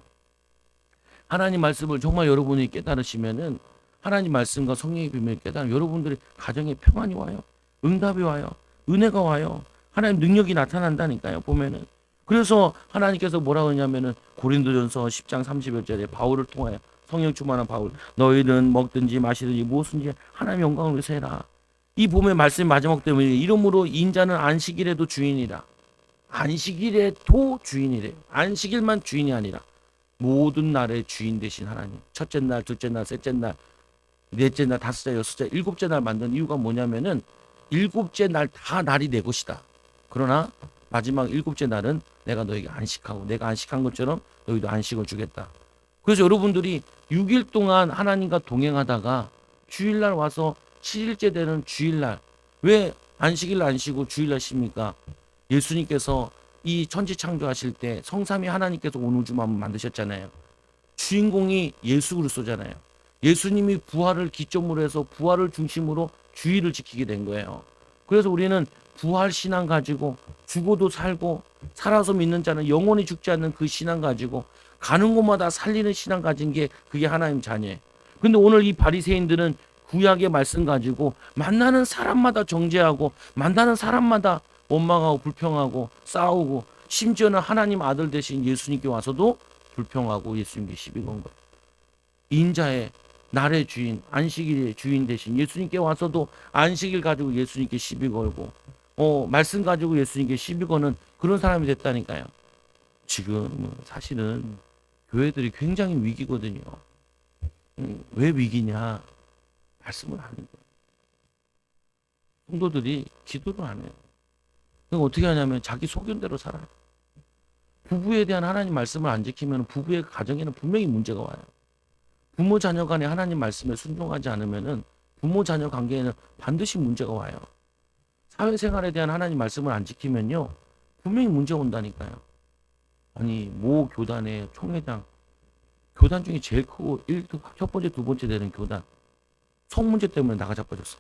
하나님 말씀을 정말 여러분이 깨달으시면은 하나님 말씀과 성령의 비밀을 깨달으면 여러분들의 가정에 평안이 와요. 응답이 와요. 은혜가 와요. 하나님 능력이 나타난다니까요. 보면은. 그래서 하나님께서 뭐라고 하냐면은 고린도전서 10장 30절에 바울을 통하여 성령 충만한 바울 너희는 먹든지 마시든지 무엇든지 하나님의 영광을 위해서 해라. 이 봄의 말씀 마지막 때문에 이러므로 인자는 안식일에도 주인이라. 안식일에도 주인이래요. 안식일만 주인이 아니라 모든 날의 주인 되신 하나님. 첫째 날, 둘째 날, 셋째 날, 넷째 날, 다섯째, 여섯째, 일곱째 날 만든 이유가 뭐냐면은 일곱째 날 다 날이 내 것이다. 그러나 마지막 일곱째 날은 내가 너에게 안식하고 내가 안식한 것처럼 너희도 안식을 주겠다. 그래서 여러분들이 6일 동안 하나님과 동행하다가 주일날 와서 7일째 되는 주일날 왜 안식일 안 쉬고 주일날 쉽니까? 예수님께서 이 천지 창조하실 때 성삼위 하나님께서 온 우주만 만드셨잖아요. 주인공이 예수 그리스도잖아요. 예수님이 부활을 기점으로 해서 부활을 중심으로 주의를 지키게 된 거예요. 그래서 우리는 부활 신앙 가지고 죽어도 살고 살아서 믿는 자는 영원히 죽지 않는 그 신앙 가지고 가는 곳마다 살리는 신앙 가진 게 그게 하나님 자녀예요. 근데 오늘 이 바리새인들은 구약의 말씀 가지고 만나는 사람마다 정죄하고 만나는 사람마다 원망하고 불평하고 싸우고 심지어는 하나님 아들 되신 예수님께 와서도 불평하고 예수님께 시비 건 거예요. 인자의 날의 주인 안식일의 주인 되신 예수님께 와서도 안식일 가지고 예수님께 시비 걸고 말씀 가지고 예수님께 시비 거는 그런 사람이 됐다니까요. 지금 사실은 교회들이 굉장히 위기거든요. 왜 위기냐? 말씀을 안 해요. 성도들이 기도를 안 해요. 그럼 어떻게 하냐면 자기 소견대로 살아요. 부부에 대한 하나님 말씀을 안 지키면 부부의 가정에는 분명히 문제가 와요. 부모 자녀 간에 하나님 말씀에 순종하지 않으면 부모 자녀 관계에는 반드시 문제가 와요. 사회생활에 대한 하나님 말씀을 안 지키면요 분명히 문제 온다니까요. 아니 모 교단의 총회장 교단 중에 제일 크고 첫 번째 두 번째 되는 교단 성 문제 때문에 나가 자빠졌어.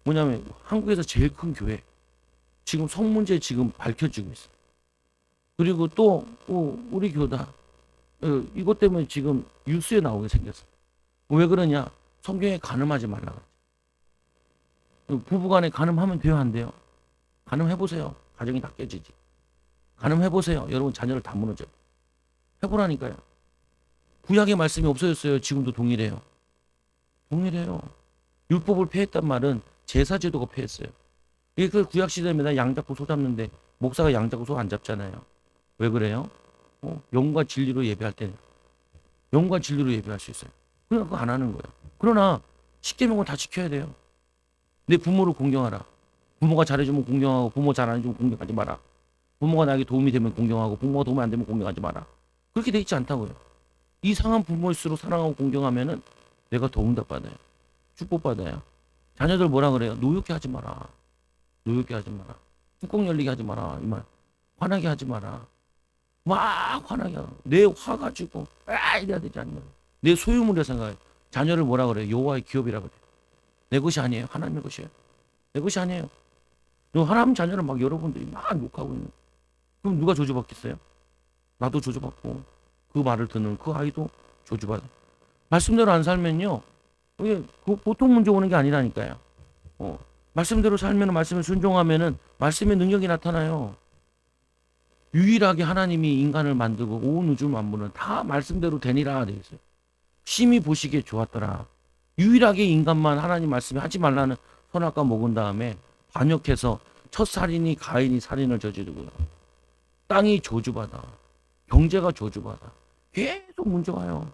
뭐냐면 한국에서 제일 큰 교회 지금 성 문제 지금 밝혀지고 있어. 그리고 또 우리 교단 이것 때문에 지금 뉴스에 나오게 생겼어. 왜 그러냐? 성경에 간음하지 말라 그랬지. 부부간에 간음하면 돼요, 안 돼요? 간음해보세요. 가정이 다 깨지지. 간음해보세요. 여러분 자녀를 다 무너져요. 해보라니까요. 구약의 말씀이 없어졌어요. 지금도 동일해요. 동일해요. 율법을 폐했단 말은 제사제도가 폐했어요. 이게 그 구약 시대에 맨날 양 잡고 소 잡는데 목사가 양 잡고 소 안 잡잖아요. 왜 그래요? 영과 진리로 예배할 때는 영과 진리로 예배할 수 있어요. 그러니까 그거 안 하는 거예요. 그러나 십계명은 다 지켜야 돼요. 내 부모를 공경하라. 부모가 잘해주면 공경하고 부모 잘 안 해주면 공경하지 마라. 부모가 나에게 도움이 되면 공경하고 부모가 도움이 안 되면 공경하지 마라. 그렇게 돼 있지 않다고요. 이상한 부모일수록 사랑하고 공경하면은 내가 더 응답받아요. 축복받아요. 자녀들 뭐라 그래요? 노엽게 하지 마라. 노엽게 하지 마라. 뚜껑 열리게 하지 마라. 이 말. 화나게 하지 마라. 막 화나게 하고 내 화 가지고 이래야 되지 않냐. 내 소유물이라 생각해. 자녀를 뭐라 그래요? 여호와의 기업이라 그래요. 내 것이 아니에요. 하나님의 것이에요. 내 것이 아니에요. 하나님 자녀를 막 여러분들이 막 욕하고 있는. 그럼 누가 저주받겠어요? 나도 저주받고 그 말을 듣는 그 아이도 저주받아요. 말씀대로 안 살면요. 이게 보통 문제 오는 게 아니라니까요. 말씀대로 살면 말씀에 순종하면은 말씀의 능력이 나타나요. 유일하게 하나님이 인간을 만들고 온 우주 만물은 다 말씀대로 되니라 되어 있어요. 심히 보시기에 좋았더라. 유일하게 인간만 하나님 말씀에 하지 말라는 선악과 먹은 다음에 반역해서 첫 살인이 가인이 살인을 저지르고요. 땅이 저주받아. 경제가 저주받아. 계속 문제 와요.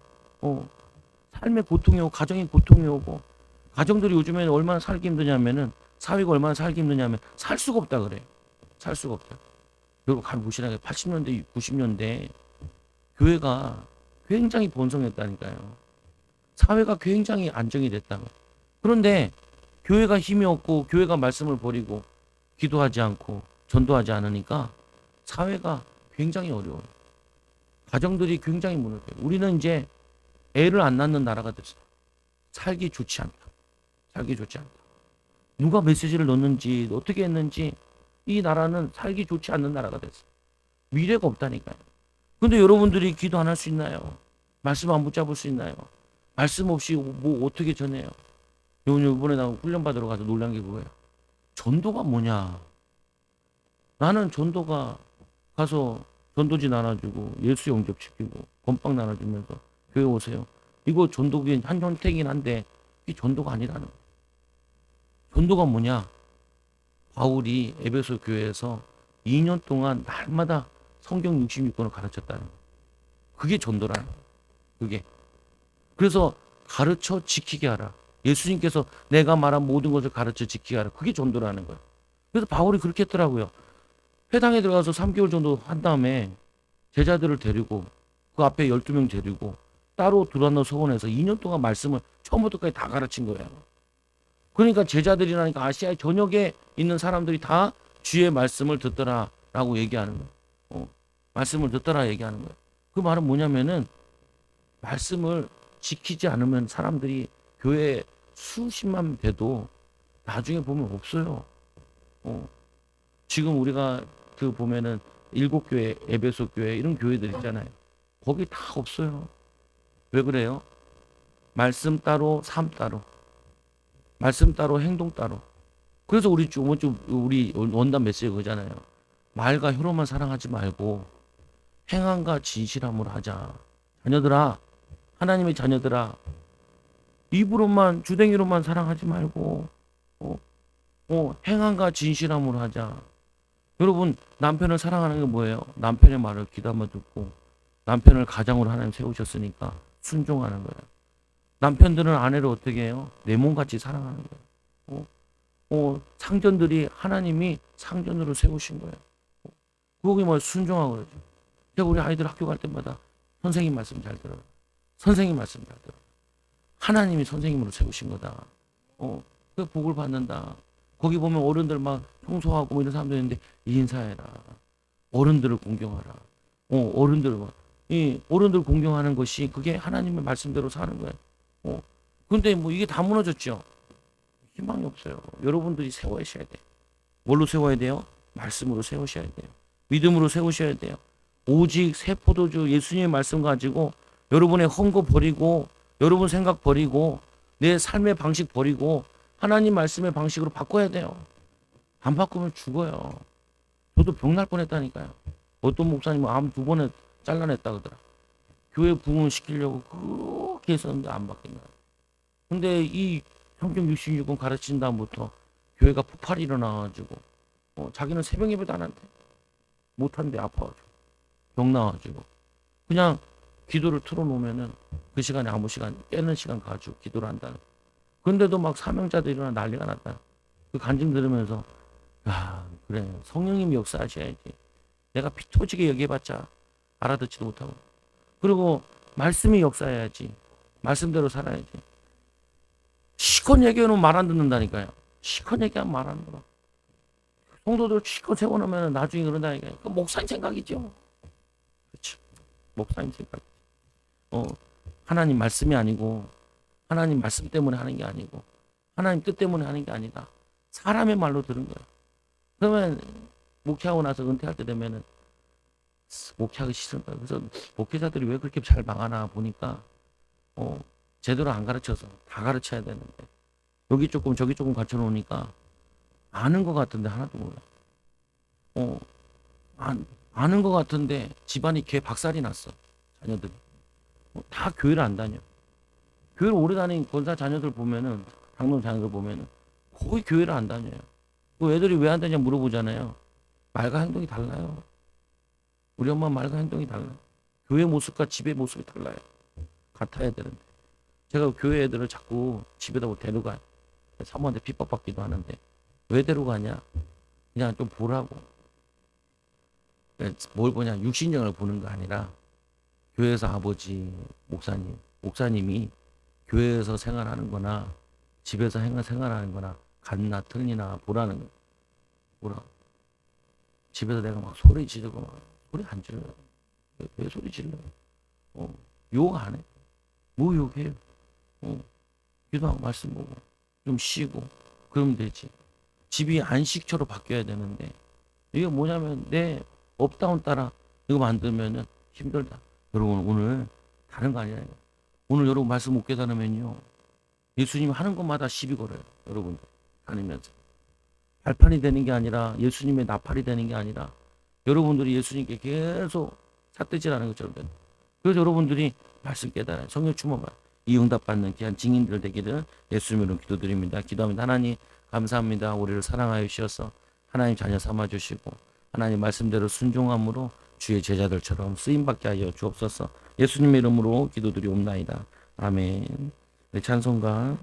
삶의 고통이 오고 가정의 고통이 오고 가정들이 요즘에는 얼마나 살기 힘드냐면은 사회가 얼마나 살기 힘드냐면 살 수가 없다 그래요. 살 수가 없다. 여러분 간 보시라게 80년대 90년대 교회가 굉장히 번성했다니까요. 사회가 굉장히 안정이 됐다고. 그런데 교회가 힘이 없고 교회가 말씀을 버리고 기도하지 않고 전도하지 않으니까 사회가 굉장히 어려워요. 가정들이 굉장히 무너져요. 우리는 이제 애를 안 낳는 나라가 됐어요. 살기 좋지 않다. 살기 좋지 않다. 누가 메시지를 넣는지 어떻게 했는지 이 나라는 살기 좋지 않는 나라가 됐어요. 미래가 없다니까요. 근데 여러분들이 기도 안 할 수 있나요? 말씀 안 붙잡을 수 있나요? 말씀 없이 뭐 어떻게 전해요? 이번에 나 훈련 받으러 가서 놀란 게 그거예요. 전도가 뭐냐? 나는 전도가 가서 전도지 나눠주고 예수 영접시키고 건빵 나눠주면서 교회 오세요. 이거 전도긴 한 형태긴 한데 이게 전도가 아니라는 거예요. 전도가 뭐냐? 바울이 에베소 교회에서 2년 동안 날마다 성경 66권을 가르쳤다는 거예요. 그게 전도라는 거예요. 그게. 그래서 가르쳐 지키게 하라. 예수님께서 내가 말한 모든 것을 가르쳐 지키게 하라. 그게 전도라는 거예요. 그래서 바울이 그렇게 했더라고요. 회당에 들어가서 3개월 정도 한 다음에 제자들을 데리고 그 앞에 12명 데리고 따로 두란노 서원에서 2년 동안 말씀을 처음부터까지 다 가르친 거예요. 그러니까 제자들이라니까 아시아의 전역에 있는 사람들이 다 주의 말씀을 듣더라. 라고 얘기하는 거예요. 말씀을 듣더라 얘기하는 거예요. 그 말은 뭐냐면은 말씀을 지키지 않으면 사람들이 교회에 수십만 돼도 나중에 보면 없어요. 어, 지금 우리가 그 보면은 일곱 교회, 에베소 교회 이런 교회들 있잖아요. 거기 다 없어요. 왜 그래요? 말씀 따로, 삶 따로, 말씀 따로, 행동 따로. 그래서 우리 원단 메시지가 그잖아요. 말과 혀로만 사랑하지 말고 행함과 진실함으로 하자. 자녀들아, 하나님의 자녀들아, 입으로만 주댕이로만 사랑하지 말고 어, 행함과 진실함으로 하자. 여러분 남편을 사랑하는 게 뭐예요? 남편의 말을 귀담아 듣고 남편을 가장으로 하나님 세우셨으니까 순종하는 거예요. 남편들은 아내를 어떻게 해요? 내 몸같이 사랑하는 거예요. 상전들이 하나님이 상전으로 세우신 거예요. 그거기 뭐 순종하고 그러죠. 제가 우리 아이들 학교 갈 때마다 선생님 말씀 잘 들어요. 선생님 말씀 잘 들어요. 하나님이 선생님으로 세우신 거다. 그 복을 받는다. 거기 보면 어른들 막 청소하고 뭐 이런 사람들 있는데 인사해라. 어른들을 공경하라. 어른들 이 어른들 공경하는 것이 그게 하나님의 말씀대로 사는 거예요. 근데 뭐 이게 다 무너졌죠. 희망이 없어요. 여러분들이 세워셔야 돼. 뭘로 세워야 돼요? 말씀으로 세우셔야 돼요. 믿음으로 세우셔야 돼요. 오직 새 포도주 예수님의 말씀 가지고 여러분의 헝거 버리고 여러분 생각 버리고 내 삶의 방식 버리고 하나님 말씀의 방식으로 바꿔야 돼요. 안 바꾸면 죽어요. 저도 병날 뻔했다니까요. 어떤 목사님은 암 2번에 잘라냈다 그러더라. 교회 부흥을 시키려고 그렇게 했었는데 안 바뀐 거예요. 근데 이 성경 66권 가르친 다음부터 교회가 폭발이 일어나가지고 자기는 새벽 예배도 안 한대. 못한대. 아파가지고 병 나와가지고 그냥 기도를 틀어놓으면은 그 시간에 아무 시간 깨는 시간 가지고 기도를 한다는. 근데도 막 사명자들이 일어나 난리가 났다. 그 간증 들으면서 그래 성령님이 역사하셔야지. 내가 피토지게 여기해봤자 알아듣지도 못하고. 그리고 말씀이 역사해야지. 말씀대로 살아야지. 시컷 얘기하면 말 안 듣는다니까요. 시컷 얘기하면 말 안 들어. 성도들 시컷 세워놓으면 나중에 그런다니까요. 그 목사님 생각이죠. 그렇죠. 목사님 생각. 하나님 말씀이 아니고 하나님 말씀 때문에 하는 게 아니고 하나님 뜻 때문에 하는 게 아니다. 사람의 말로 들은 거예요. 그러면 목회하고 나서 은퇴할 때 되면은 목회하기 싫은 거예요. 그래서 목회자들이 왜 그렇게 잘 망하나 보니까 제대로 안 가르쳐서 다 가르쳐야 되는데 여기 조금 저기 조금 갖춰 놓으니까 아는 것 같은데 하나도 몰라. 아는 것 같은데 집안이 개 박살이 났어. 자녀들이. 다 교회를 안 다녀. 교회를 오래 다닌 권사 자녀들 보면은 장로님 자녀들 보면은 거의 교회를 안 다녀요. 그 애들이 왜 안 다냐 물어보잖아요. 말과 행동이 달라요. 우리 엄마 말과 행동이 달라요. 교회 모습과 집의 모습이 달라요. 같아야 되는데. 제가 교회 애들을 자꾸 집에다 데려가요. 사모한테 핍박받기도 하는데 왜 데려가냐? 그냥 좀 보라고. 뭘 보냐? 육신형을 보는 거 아니라 교회에서 아버지, 목사님이 교회에서 생활하는 거나 집에서 생활하는 거나 같나 틀리나 보라는 거예요. 보라. 집에서 내가 막 소리 지르고 막 소리 안 질러요. 왜 소리 질러요? 욕 안 해. 뭐 욕해요? 기도하고 말씀 보고 좀 쉬고 그러면 되지. 집이 안식처로 바뀌어야 되는데 이게 뭐냐면 내 업다운 따라 이거 만들면은 힘들다. 여러분 오늘 다른 거 아니라 오늘 여러분 말씀 못 깨달으면요 예수님 하는 것마다 시비 걸어요. 여러분 다니면서 발판이 되는 게 아니라 예수님의 나팔이 되는 게 아니라 여러분들이 예수님께 계속 삿대질하는 것처럼 돼요. 그래서 여러분들이 말씀 깨달아요. 성령 충만받아요. 이 응답받는 귀한 증인들 되기를 예수님으로 기도드립니다. 기도합니다. 하나님 감사합니다. 우리를 사랑하여 주셔서 하나님 자녀 삼아주시고 하나님 말씀대로 순종함으로 주의 제자들처럼 쓰임받게 하여 주옵소서. 예수님의 이름으로 기도드리옵나이다. 아멘. 네, 찬송가